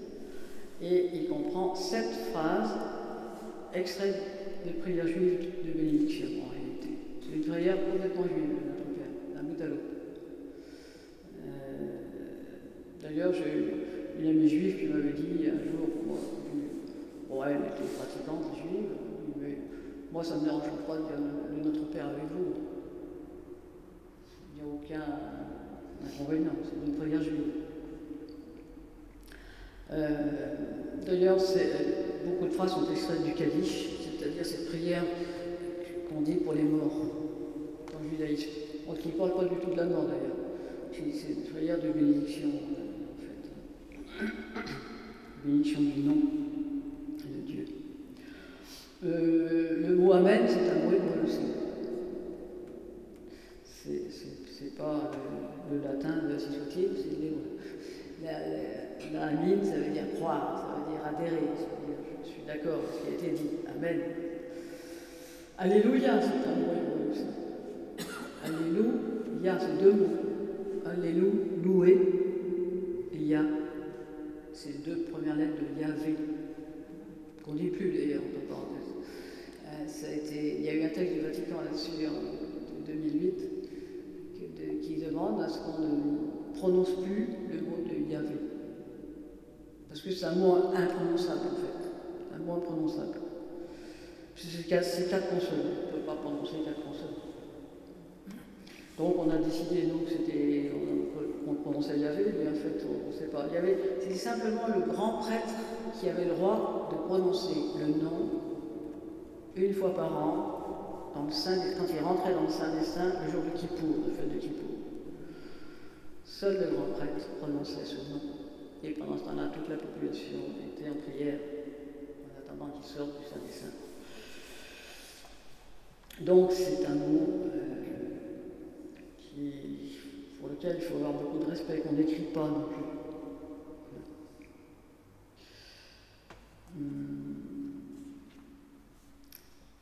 Et il comprend 7 phrases extraites de prières juives de bénédiction, en réalité. C'est une prière complètement juive, Notre Père, d'un bout à l'autre. D'ailleurs, j'ai une amie juive qui m'avait dit un jour, bon, elle était pratiquante juive, mais moi ça ne me dérange pas de dire le Notre Père avec vous. Il n'y a aucun inconvénient, c'est une prière juive. D'ailleurs, beaucoup de phrases sont extraites du Kaddish, c'est-à-dire cette prière qu'on dit pour les morts dans le judaïsme. Qui ne parle pas du tout de la mort d'ailleurs. C'est une prière de bénédiction, en fait. Bénédiction du nom de Dieu. Le mot Amen, c'est un mot hébreu aussi. C'est pas le latin, si soit-il, c'est l'hébreu. La Amin, ça veut dire croire, ça veut dire adhérer, ça veut dire je suis d'accord avec ce qui a été dit. Amen. Alléluia, c'est un mot hébreu aussi. Alléluia, c'est deux mots. Allélu, louer, et Ya, c'est les deux premières lettres de Yahvé, qu'on ne dit plus d'ailleurs, entre parenthèses. Il y a eu un texte du Vatican là-dessus en 2008 qui demande à ce qu'on ne prononce plus le mot de Yahvé. Parce que c'est un mot imprononçable en fait, un mot imprononçable. C'est quatre consonnes, on ne peut pas prononcer quatre consonnes. Donc on a décidé, nous, qu'on prononçait Yahvé, mais en fait, on ne sait pas. C'était simplement le grand prêtre qui avait le droit de prononcer le nom une fois par an, quand il rentrait dans le Saint des Saints, le jour de Kippour, le fête de Kippour. Seul le grand prêtre prononçait ce nom. Et pendant ce temps-là, toute la population était en prière, en attendant qu'il sorte du Saint des Saints. Donc c'est un mot pour lequel il faut avoir beaucoup de respect, qu'on n'écrit pas non plus.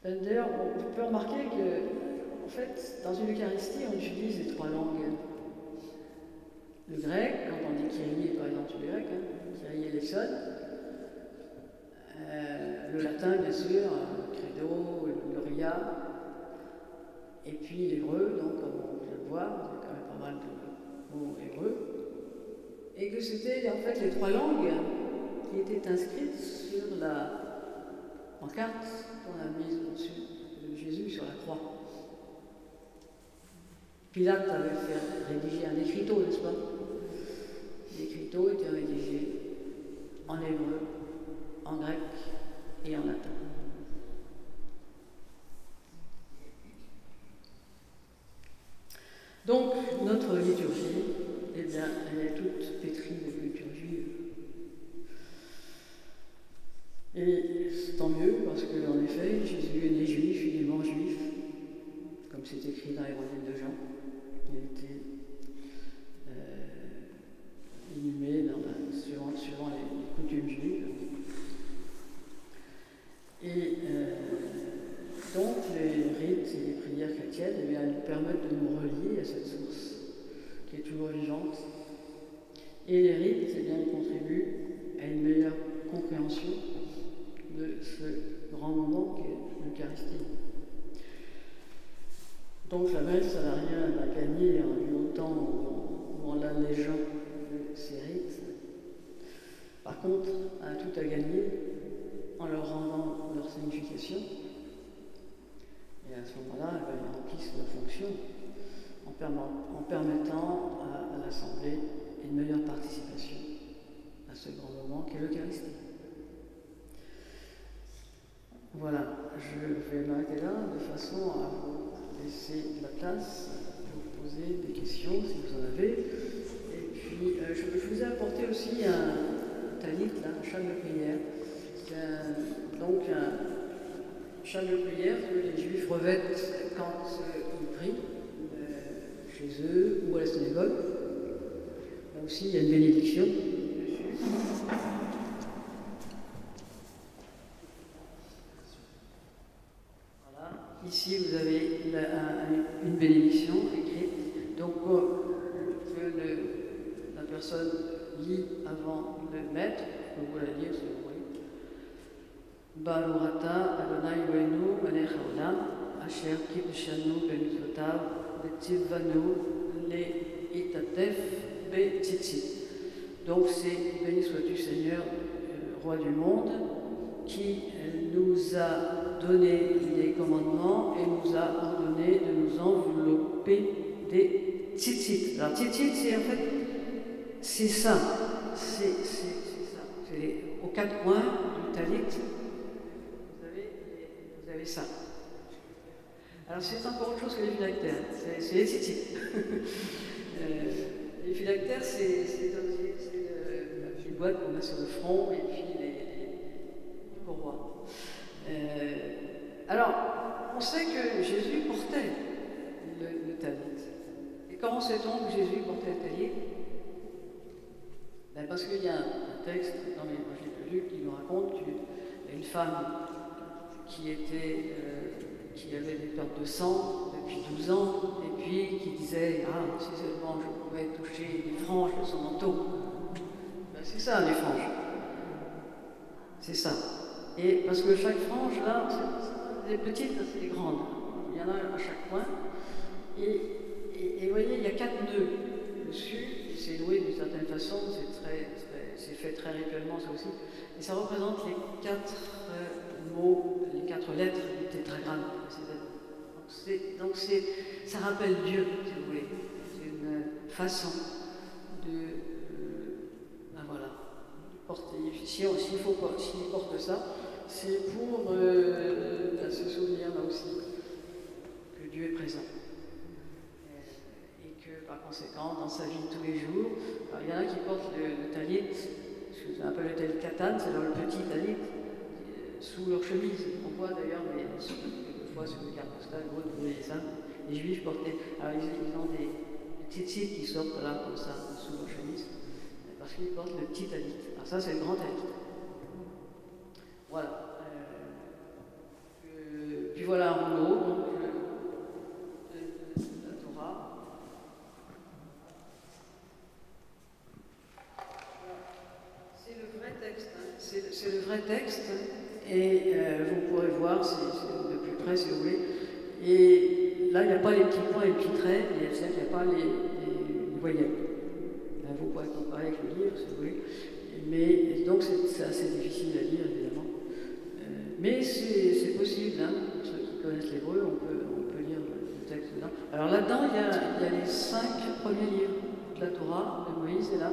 D'ailleurs, on peut remarquer que, en fait, dans une Eucharistie, on utilise les trois langues. Le grec, quand on dit Kyrie, par exemple, le grec, Kyrie eleison. Le latin, bien sûr, credo, gloria. Et puis l'hébreu, donc, comme on vient de voir, il y a quand même pas mal de mots hébreux. Et que c'était en fait les trois langues qui étaient inscrites sur la pancarte qu'on a mise au-dessus de Jésus sur la croix. Pilate avait fait rédiger un écriteau, n'est-ce pas? L'écriteau était rédigé en hébreu, en grec et en latin. Donc, notre liturgie, eh bien, elle est toute pétrie de culture juive. Et tant mieux, parce qu'en effet, Jésus est né juif, il est mort juif, comme c'est écrit dans l'Évangile de Jean. Il a été inhumé suivant les coutumes juives. Et donc, les rites et les prières chrétiennes, eh bien, elles nous permettent de nous relier à cette source qui est toujours vivante. Et les rites, eh bien, ils contribuent à une meilleure compréhension de ce grand moment qu'est l'Eucharistie. Donc, la messe, ça n'a rien à gagner en lui autant ou en l'allégeant de ces rites. Par contre, elle a tout à gagner en leur rendant leur signification. Et à ce moment-là, ils remplissent leur fonction en permettant à l'Assemblée une meilleure participation à ce grand moment qu'est l'Eucharistie. Voilà, je vais m'arrêter là de façon à vous laisser de la place pour poser des questions si vous en avez. Et puis, je vous ai apporté aussi un talit, là, un châle de prière. Donc, un châle de prière que les Juifs revêtent quand ils prient chez eux ou à la synagogue. Là aussi, il y a une bénédiction dessus. Voilà. Ici, vous avez une bénédiction écrite. Donc, la personne lit avant de mettre, vous la lire si vous voulez. Barurata Adonai Eloheinu melech haolam asher kiddushanu b'mitzvotav v'tzivanu le'itatef b'tzitzit Donc c'est béni sois-tu Seigneur, roi du monde, qui nous a donné les commandements et nous a ordonné de nous envelopper des tzitzit. Alors tzitzit, c'est en fait, c'est ça, c'est ça. C'est aux quatre coins du talit, vous avez ça. Alors c'est encore autre chose que les phylactères, c'est les tzitzit. Les phylactères, c'est les boîtes qu'on a sur le front et puis les courroies. Alors, on sait que Jésus portait le talit. Et comment sait-on que Jésus portait le talit? Ben parce qu'il y a un texte dans l'Évangile de Luc qui nous raconte qu'il y a une femme qui avait des pertes de sang depuis 12 ans, et puis qui disait « Ah, si seulement je pouvais toucher les franges de son manteau. » Ben, c'est ça, les franges. C'est ça. Et parce que chaque frange, là, c'est des petites, c'est des grandes. Il y en a à chaque coin. Et vous voyez, il y a 4 nœuds dessus, et c'est noué d'une certaine façon, c'est fait très rituellement, ça aussi. Et ça représente les 4 mots, les 4 lettres du tétragramme. Donc ça rappelle Dieu, si vous voulez. C'est une façon de porter. S'il porte ça, c'est pour se souvenir là aussi que Dieu est présent. Et que par conséquent, dans sa vie de tous les jours, alors, il y en a qui portent le talit, ce qu'on appelle le talit katane, c'est le petit talit, sous leur chemise. On voit d'ailleurs, quelquefois sur les cartes postales, vous voyez ça, les juifs portaient. Alors ils ont des tzitzit qui sortent là, comme ça, sous leur chemise, parce qu'ils portent le petit talit. Alors ça, c'est le grand talit. Voilà. Puis voilà en haut, donc la Torah. C'est le vrai texte. Hein. C'est le vrai texte. Et vous pourrez voir de plus près si vous voulez. Et là, il n'y a pas les petits points et les petits traits, il n'y a pas les voyelles. Là, vous pourrez comparer avec le livre si vous voulez. Mais donc c'est assez difficile à lire évidemment. Mais c'est possible, hein. Ceux qui connaissent l'hébreu, on peut lire le texte dedans. Alors là-dedans, il y a les 5 premiers livres de la Torah, de Moïse est là.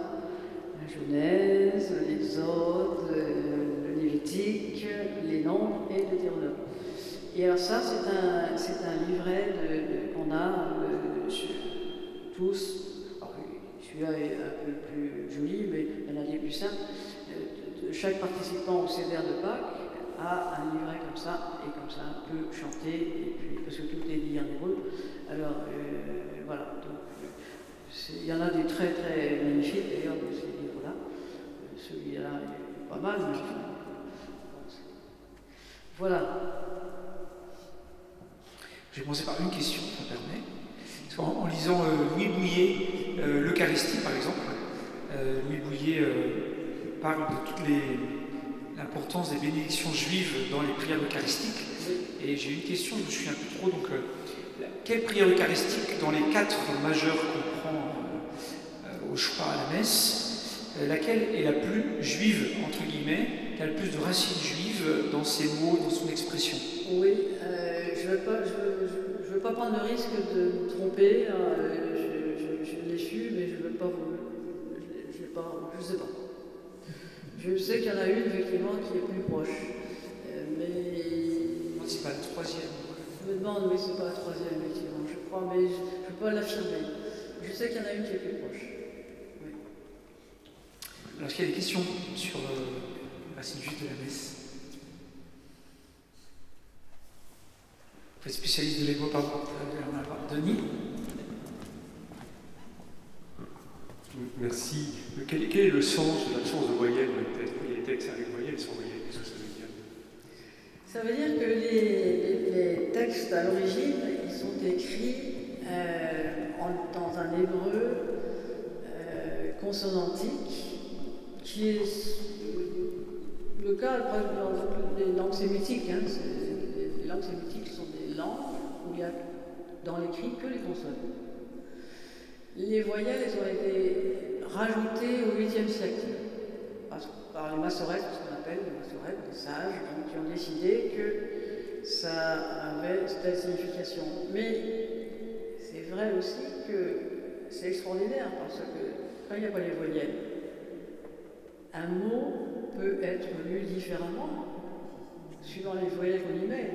La Genèse, l'Exode, le Lévitique, les Nombres et le Deutéronome. Et alors ça, c'est un livret qu'on a tous. Celui-là est un peu plus joli, mais il y en a des plus simples. Chaque participant au Seder de Pâques a un livret comme ça, et comme ça peut chanter, et puis, parce que tout est dit en hébreu. Alors, voilà. Donc, il y en a des très très magnifiques d'ailleurs de ces livres-là. Celui-là est pas mal, mais enfin, voilà. Je vais commencer par une question, ça permet. En lisant Louis Bouillet, l'Eucharistie par exemple, Louis Bouillet parle de toute l'importance des bénédictions juives dans les prières eucharistiques. Et j'ai une question, je me souviens plus trop. Donc, quelle prière eucharistique dans les 4 majeures qu'on prend au choix à la messe, laquelle est la plus juive, entre guillemets, qui a le plus de racines juives dans ses mots, dans son expression? Oui, je ne veux pas prendre le risque de me tromper. Je l'ai su, mais je ne veux pas vous. Je ne sais pas. Je sais qu'il y en a une, effectivement, qui est plus proche. Mais. C'est pas la 3e. Je me demande, oui, c'est pas la 3e, effectivement, je crois, mais je ne peux pas l'affirmer. Je sais qu'il y en a une qui est plus proche. Oui. Alors, est-ce qu'il y a des questions sur la racine juive de la messe? Vous êtes spécialiste de l'hébreu, pardon. Denis? Merci. Quel est le sens de l'absence de voyelles dans les textes? Il y a des textes avec voyelles et sans voyelles. Qu'est-ce que ça veut dire? Ça veut dire que les textes à l'origine, ils sont écrits dans un hébreu consonantique, qui est le cas dans les langues sémitiques. Hein, les langues sémitiques sont des langues où il y a dans l'écrit que les consonnes. Les voyelles, elles ont été rajoutée au 8e siècle par les massorettes, ce qu'on appelle les massorettes, les sages, donc, qui ont décidé que ça avait telle signification. Mais c'est vrai aussi que c'est extraordinaire parce que quand il n'y a pas les voyelles, un mot peut être lu différemment suivant les voyelles qu'on y met.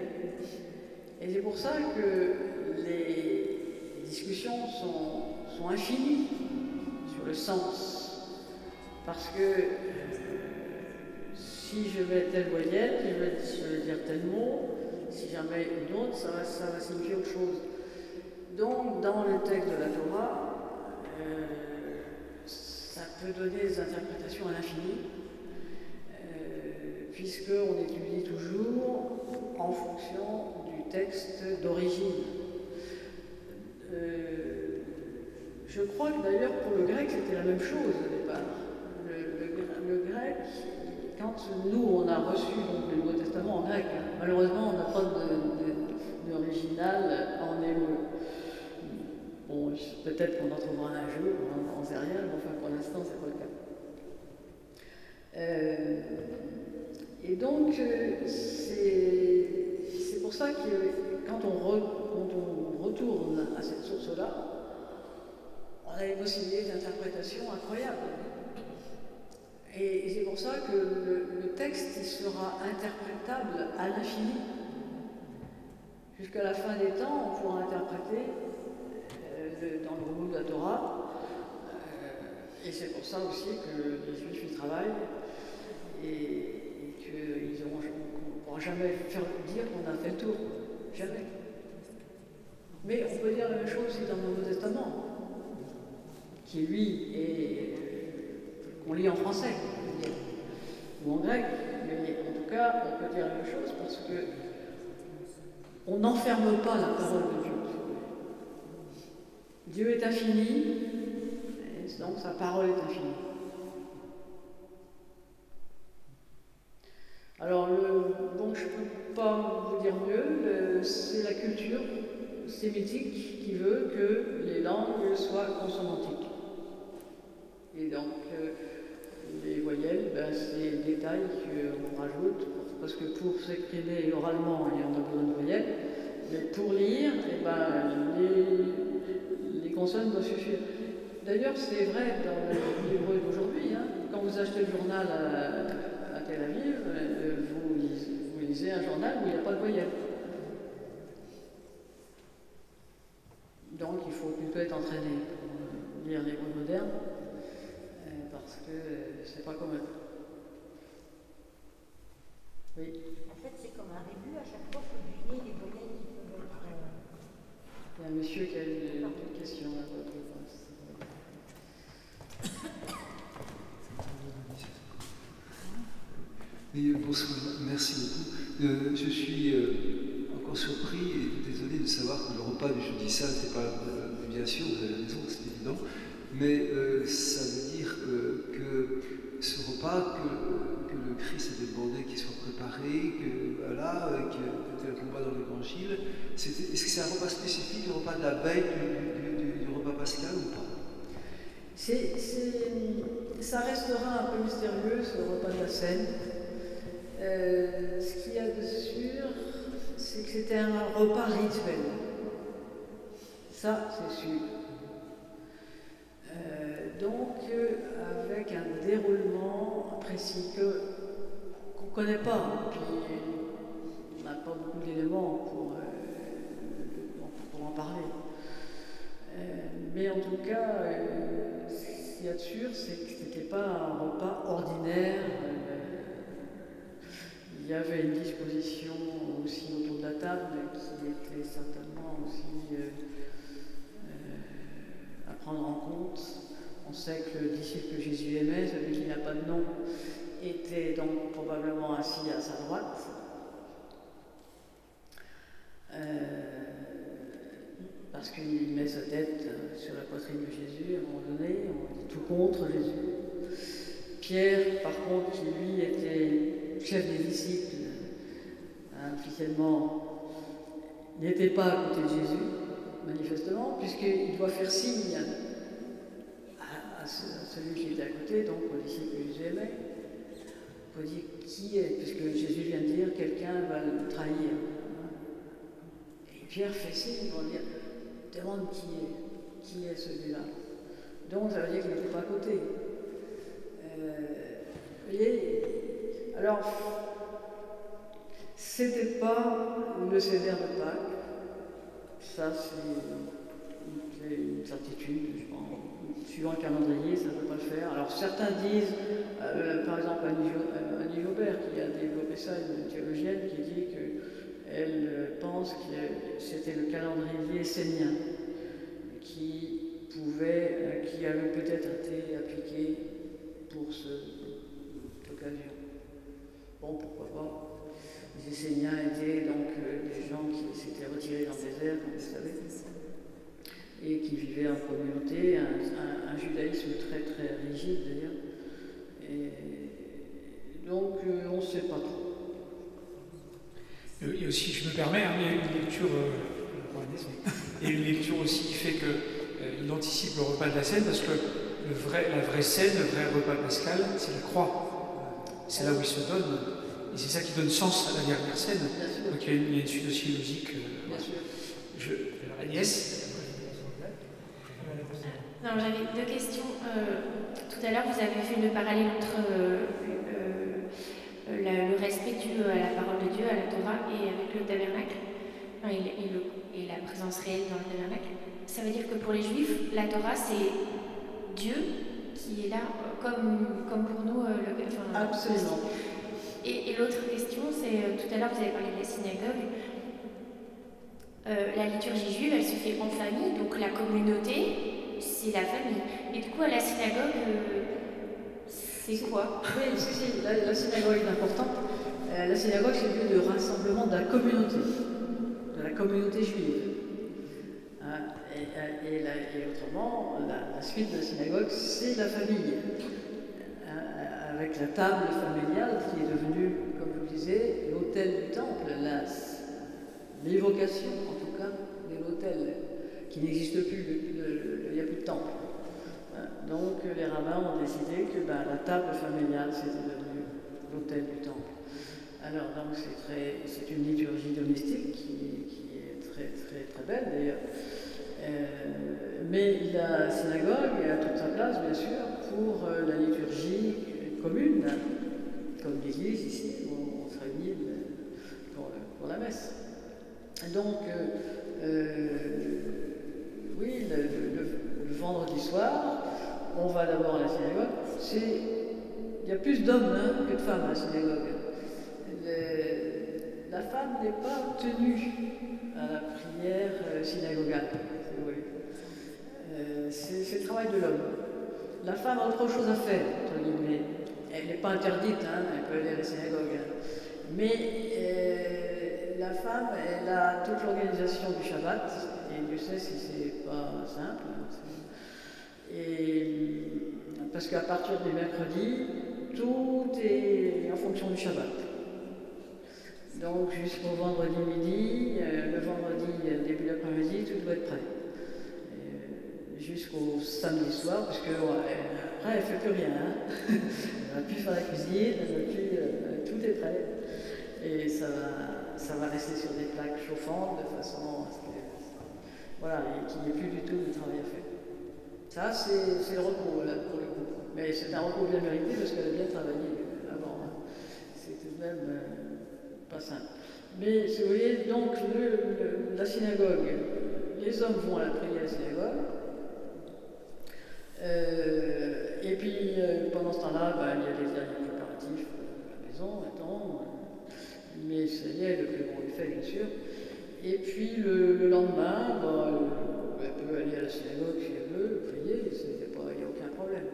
Et c'est pour ça que les discussions sont infinies sur le sens. Parce que si je mets telle voyelle, je vais dire tel mot, si j'en mets une autre, ça va signifier autre chose. Donc, dans le texte de la Torah, ça peut donner des interprétations à l'infini, puisqu'on étudie toujours en fonction du texte d'origine. Je crois que d'ailleurs pour le grec c'était la même chose au départ. Le grec, quand nous on a reçu donc, le Nouveau Testament en grec, hein, malheureusement on n'a pas d'original en hébreu. Bon, peut-être qu'on en trouvera un jour, on n'en sait rien, mais enfin pour l'instant c'est pas le cas. Et donc c'est pour ça que quand on retourne à cette source-là, on a des possibilités d'interprétation incroyables. Et c'est pour ça que le texte il sera interprétable à l'infini. Jusqu'à la fin des temps, on pourra interpréter dans le rouleau de la Torah. Et c'est pour ça aussi que les Juifs y travaillent et qu'on ne pourra jamais faire dire qu'on a fait le tour. Jamais. Mais on peut dire la même chose aussi dans le Nouveau Testament, qui lui qu'on lit en français, ou en grec, mais en tout cas, on peut dire la même chose parce que on n'enferme pas la parole de Dieu. Dieu est infini, et donc sa parole est infinie. Alors, bon, je ne peux pas vous dire mieux, c'est la culture sémitique qui veut que les langues soient consonantiques. Et donc, les voyelles, ben, c'est des détails qu'on rajoute, parce que pour s'exprimer oralement, il y en a besoin de voyelles, mais pour lire, eh ben, les consonnes doivent suffire. D'ailleurs, c'est vrai dans l'hébreu d'aujourd'hui, hein, quand vous achetez le journal à Tel Aviv, vous lisez un journal où il n'y a pas de voyelles. Donc, il faut plutôt être entraîné pour lire l'hébreu moderne, parce que c'est pas comme eux. Oui. En fait, c'est comme un début, à chaque fois, il faut deviner les voyelles qui peuvent être. Il y a un monsieur qui a une question à votre réponse. Oui, bonsoir, merci beaucoup. Je suis encore surpris et désolé de savoir que le repas du jeudi saint, c'est pas une déviation, vous avez raison, c'est évident, mais ça veut dire que ce repas, que le Christ avait demandé qu'il soit préparé, que voilà, que tel combat dans l'évangile, est-ce que c'est un repas spécifique, le repas de la veille du repas pascal ou pas? Ça restera un peu mystérieux, ce repas de la Seine. Ce qu'il y a de sûr, c'est que c'était un repas rituel. Ça, c'est sûr. Donc, avec un déroulement précis qu'on ne connaît pas, puis on n'a pas beaucoup d'éléments pour en parler. Mais en tout cas, ce qu'il y a de sûr, c'est que ce n'était pas un repas ordinaire. Il y avait une disposition aussi autour de la table qui était certainement aussi à prendre en compte. On sait que le disciple que Jésus aimait, celui qui n'a pas de nom, était donc probablement assis à sa droite. Parce qu'il met sa tête sur la poitrine de Jésus à un moment donné, on dit tout contre Jésus. Pierre, par contre, qui lui était chef des disciples, officiellement, n'était pas à côté de Jésus, manifestement, puisqu'il doit faire signe à celui celui qui était à côté, donc au disciple que Jésus aimait. On peut dire qui est, puisque Jésus vient de dire quelqu'un va le trahir. Et Pierre fait signe pour dire demande qui est celui-là. Donc ça veut dire qu'il n'était pas à côté. Vous voyez, alors, c'était pas le sévère de Pâques, ça c'est une certitude, je pense. Suivant le calendrier, ça ne peut pas le faire. Alors certains disent, par exemple Annie Joubert qui a développé ça, une théologienne qui dit qu'elle pense que c'était le calendrier essénien qui avait peut-être été appliqué pour cette occasion. Bon, pourquoi pas. Les Esséniens étaient donc des gens qui s'étaient retirés dans le désert, comme vous savez, et qui vivaient en communauté, un judaïsme très très rigide d'ailleurs. Et donc on ne sait pas trop. Et aussi, je me permets, il y a une lecture, il y a une lecture aussi qui fait qu'il anticipe le repas de la scène, parce que la vraie scène, le vrai repas pascal, c'est la croix. C'est là où il se donne. Et c'est ça qui donne sens à la dernière scène. Donc il y a une suite aussi logique. Bien sûr. Alors Agnès. Non, j'avais deux questions. Tout à l'heure, vous avez fait le parallèle entre le respect dû à la parole de Dieu, à la Torah, et avec le tabernacle, et la présence réelle dans le tabernacle. Ça veut dire que pour les Juifs, la Torah, c'est Dieu qui est là, comme pour nous. Absolument. Et l'autre question, c'est, tout à l'heure, vous avez parlé de la synagogue. La liturgie juive, elle se fait en famille, donc la communauté, c'est la famille. Et du coup, à la synagogue, c'est quoi? Oui, si, la synagogue est importante. La synagogue, c'est le lieu de rassemblement de la communauté juive. Hein, et autrement, la suite de la synagogue, c'est la famille. Avec la table familiale qui est devenue, comme je vous disais, l'autel du temple, l'évocation en tout cas de l'autel qui n'existe plus, il n'y a plus de temple. Donc les rabbins ont décidé que la table familiale c'était devenu l'autel du temple. Alors donc c'est une liturgie domestique qui est très très très belle d'ailleurs. Mais la synagogue a toute sa place bien sûr pour la liturgie commune, comme l'église ici, où on se réunit pour la messe. Donc, oui, le vendredi soir, on va d'abord à la synagogue. Il y a plus d'hommes que de femmes à la synagogue. La femme n'est pas tenue à la prière synagogale, si vous voulez. C'est le travail de l'homme. La femme a autre chose à faire, entre guillemets. Elle n'est pas interdite, elle peut aller à la synagogue. Mais la femme, elle a toute l'organisation du Shabbat, et Dieu sait si c'est pas simple. Parce qu'à partir du mercredi, tout est en fonction du Shabbat. Donc jusqu'au vendredi midi, le vendredi début d'après-midi, tout doit être prêt. Jusqu'au samedi soir, parce qu'après elle ne fait plus rien. Elle ne va plus faire la cuisine, tout est prêt. Et ça va rester sur des plaques chauffantes de façon à ce que, voilà, et qu'il n'y ait plus du tout de travail à faire. Ça, c'est le repos, là, pour le coup. Mais c'est un repos bien mérité parce qu'elle a bien travaillé avant. C'est tout de même pas simple. Mais si vous voyez, donc la synagogue, les hommes vont à la prière à la synagogue. Et puis pendant ce temps-là, il y a les derniers préparatifs à la maison, maintenant, mais ça y est, le plus gros est fait, bien sûr. Et puis le lendemain, elle peut aller à la synagogue si elle veut, prier, il n'y a aucun problème.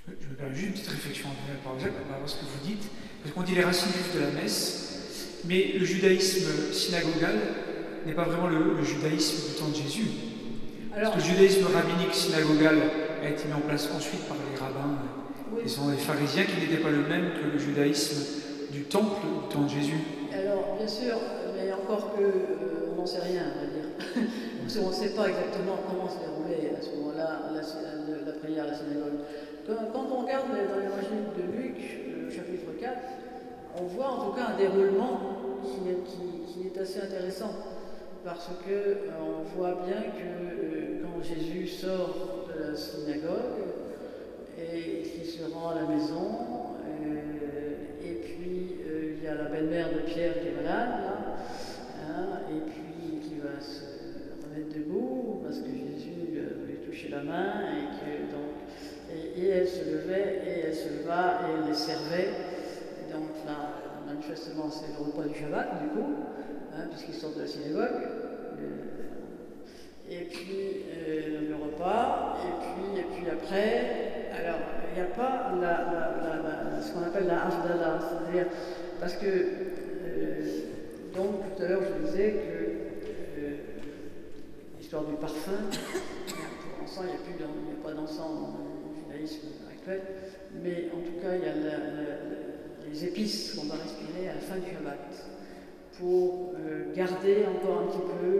Je me permets juste une petite réflexion par rapport à ce que vous dites, parce qu'on dit les racines juives de la messe, mais le judaïsme synagogal n'est pas vraiment le judaïsme du temps de Jésus. Parce que le judaïsme rabbinique synagogal a été mis en place ensuite par les rabbins, les pharisiens, qui n'étaient pas le même que le judaïsme du temple du temps de Jésus. Alors, bien sûr, mais encore qu'on n'en sait rien, on va dire. On ne sait pas exactement comment se déroulait à ce moment-là la prière à la synagogue. Quand on regarde dans l'évangile de Luc, chapitre 4, on voit en tout cas un déroulement qui est assez intéressant. Parce qu'on voit bien que quand Jésus sort de la synagogue et qu'il se rend à la maison, et puis il y a la belle-mère de Pierre qui est malade, là, hein, et puis qui va se remettre debout parce que Jésus lui touchait la main et elle se levait et elle se leva et elle les servait. Et donc là, manifestement, c'est le repas du Shabbat, du coup. Puisqu'ils sortent de la synagogue, et puis le repas, et puis après, alors il n'y a pas ce qu'on appelle la Havdalah, c'est-à-dire, parce que, donc tout à l'heure je disais que l'histoire du parfum, pour l'encens, il n'y a pas d'encens dans le judaïsme actuel, mais en tout cas il y a les épices qu'on va respirer à la fin du Shabbat, pour garder encore un petit peu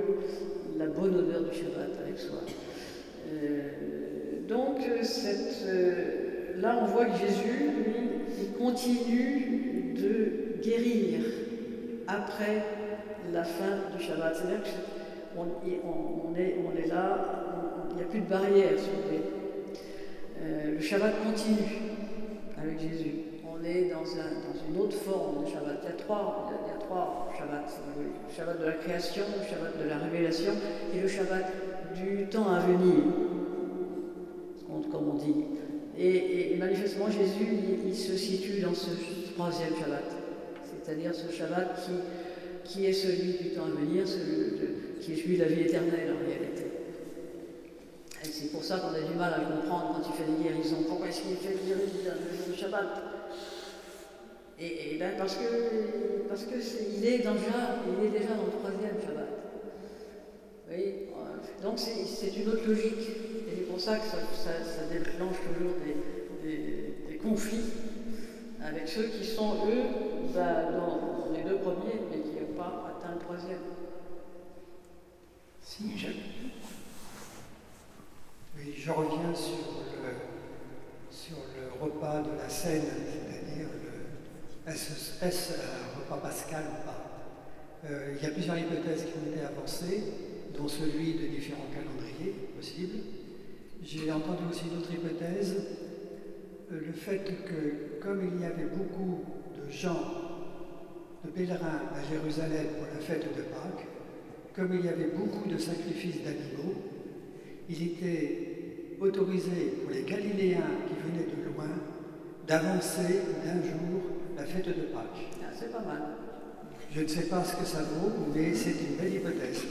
la bonne odeur du Shabbat avec soi. Donc, là, on voit que Jésus, lui, il continue de guérir après la fin du Shabbat. C'est-à-dire qu'on est là, il n'y a plus de barrière, si vous voulez. Le Shabbat continue avec Jésus. On est dans une autre forme de Shabbat. Il y a trois Shabbats. Le Shabbat de la création, le Shabbat de la révélation et le Shabbat du temps à venir, comme on dit. Et manifestement, Jésus, il se situe dans ce troisième Shabbat. C'est-à-dire ce Shabbat qui est celui du temps à venir, qui est celui de la vie éternelle en réalité. Et c'est pour ça qu'on a du mal à le comprendre quand il fait des guérisons. Pourquoi est-ce qu'il fait des guérisons le Shabbat? Et bien parce que il est déjà dans le troisième Shabbat. Oui, donc c'est une autre logique. Et c'est pour ça que ça déclenche toujours des conflits avec ceux qui sont, eux, dans les deux premiers, mais qui n'ont pas atteint le troisième. Si, oui, je reviens sur le repas de la Seine, c'est-à-dire est-ce un repas pascal ou pas? Il y a plusieurs hypothèses qui ont été avancées, dont celui de différents calendriers possibles. J'ai entendu aussi d'autres hypothèses, le fait que, comme il y avait beaucoup de gens, de pèlerins à Jérusalem pour la fête de Pâques, comme il y avait beaucoup de sacrifices d'animaux, il était autorisé pour les Galiléens qui venaient de loin d'avancer d'un jour la fête de Pâques. Ah, c'est pas mal. Je ne sais pas ce que ça vaut, mais c'est une belle hypothèse.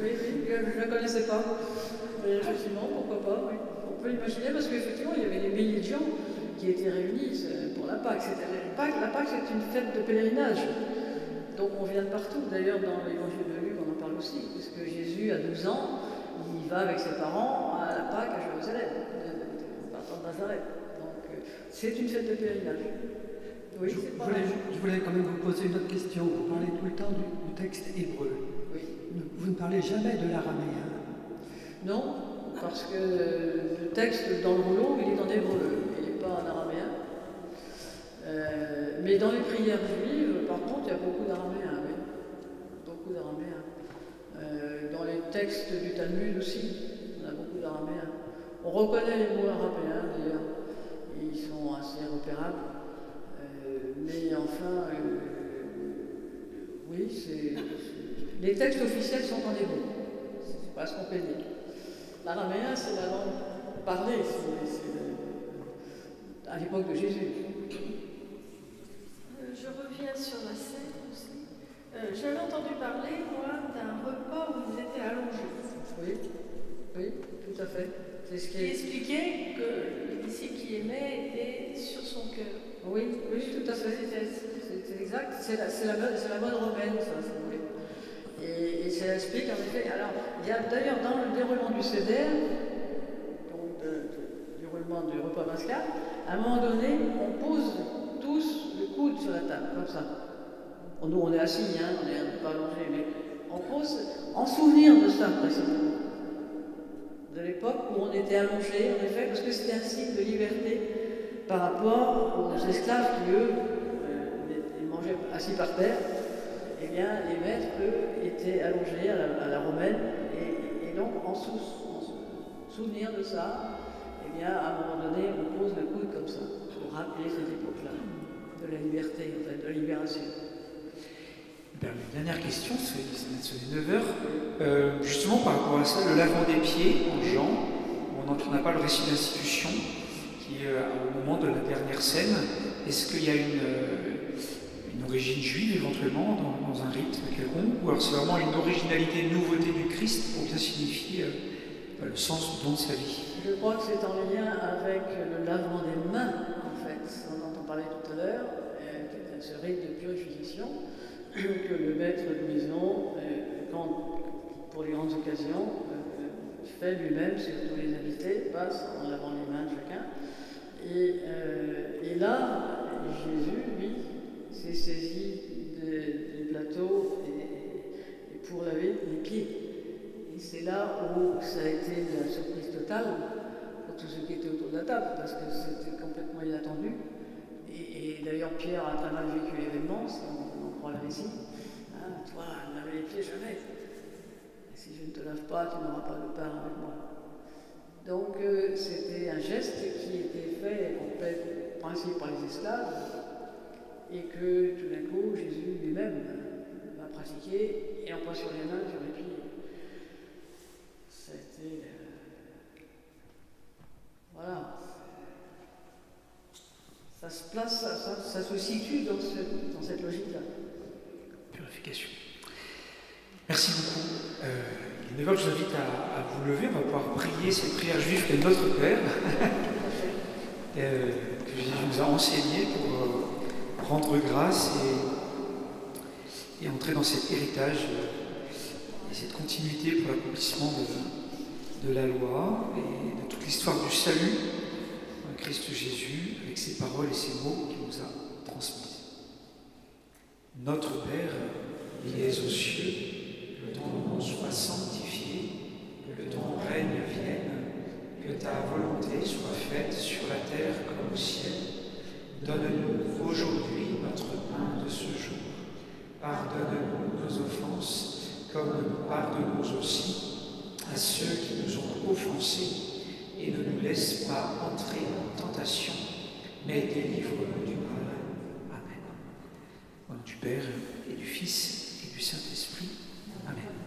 Oui, je ne la connaissais pas. Mais effectivement, pourquoi pas, oui. On peut l'imaginer parce qu'effectivement, il y avait des milliers de gens qui étaient réunis pour la Pâques. La Pâques, c'est une fête de pèlerinage. Donc on vient de partout. D'ailleurs, dans l'évangile de Luc, on en parle aussi, puisque Jésus, à 12 ans, il va avec ses parents à la Pâques à Jérusalem, partant de Nazareth. Donc c'est une fête de pèlerinage. Oui, je voulais quand même vous poser une autre question. Vous parlez tout le temps du texte hébreu. Oui. Vous ne parlez jamais de l'araméen. Non, parce que le texte dans le rouleau, il est en hébreu, il n'est pas en araméen. Mais dans les prières juives, par contre, il y a beaucoup d'araméen, oui. Beaucoup d'araméen. Dans les textes du Talmud aussi, on a beaucoup d'araméen. On reconnaît les mots araméens, d'ailleurs. Ils sont assez repérables. Mais enfin, oui, les textes officiels sont en hébreu. C'est pas ce qu'on peut dire. L'araméen, c'est la langue parlée, à l'époque de Jésus. Je reviens sur la scène aussi. J'avais entendu parler, moi, d'un repas où ils étaient allongés. Oui, tout à fait. C'est ce qui expliquait que le disciple qui aimait était sur son cœur. Oui, tout à fait. C'est exact. C'est la mode romaine, ça, si vous voulez. Et ça explique, en effet. Alors, il y a d'ailleurs dans le déroulement du Seder, donc du déroulement du repas pascal, à un moment donné, on pose tous le coude sur la table, comme ça. Bon, nous, on est assis, hein, on n'est pas allongé, mais on pose en souvenir de ça, précisément. de l'époque où on était allongé, en effet, parce que c'était un signe de liberté par rapport aux esclaves qui, eux, ils mangeaient assis par terre. Eh bien, les maîtres, eux, étaient allongés à la romaine, et donc, en souvenir de ça, eh bien, à un moment donné, on pose le coude comme ça, pour rappeler cette époque-là, de la liberté, en fait, de la libération. La dernière question, c'est 9h. Justement, par rapport à ça, le lavement des pieds en Jean, on n'a pas le récit d'institution, qui est au moment de la dernière scène. Est-ce qu'il y a une origine juive éventuellement dans un rite quelconque, ou alors c'est vraiment une originalité, une nouveauté du Christ pour bien signifier le sens du don de sa vie? Je crois que c'est en lien avec le lavement des mains, en fait. On entend parler tout à l'heure, ce rite de purification que le maître de maison, pour les grandes occasions, fait lui-même sur tous les invités, passe en lavant les mains de chacun. Et là, Jésus, lui, s'est saisi du plateau et pour laver les pieds. Et c'est là où ça a été la surprise totale pour tous ceux qui étaient autour de la table, parce que c'était complètement inattendu. Et d'ailleurs, Pierre a très mal vécu l'événement, si on croit le récit. Hein, toi, laver les pieds, jamais. Et si je ne te lave pas, tu n'auras pas de pain avec moi. Donc, c'était un geste qui était fait en principe par les esclaves, et que tout d'un coup, Jésus lui-même va pratiquer, et en pas sur les mains, sur les pieds. C'était. Voilà. Ça se place, ça se situe dans cette logique-là. Purification. Merci beaucoup. Il est 9h, je vous invite à vous lever. On va pouvoir prier cette prière juive qui est Notre Père, que Jésus nous a enseigné pour rendre grâce et entrer dans cet héritage et cette continuité pour l'accomplissement de la loi et de toute l'histoire du salut en Christ Jésus, avec ses paroles et ses mots qu'il nous a transmis. Notre Père, qui es aux cieux, que ton nom soit sanctifié, que ton règne vienne, que ta volonté soit faite sur la terre comme au ciel. Donne-nous aujourd'hui notre pain de ce jour. Pardonne-nous nos offenses, comme nous pardonnons aussi à ceux qui nous ont offensés. Et ne nous laisse pas entrer en tentation, mais délivre-nous du mal. Amen. Au nom du Père et du Fils et du Saint-Esprit. Amen.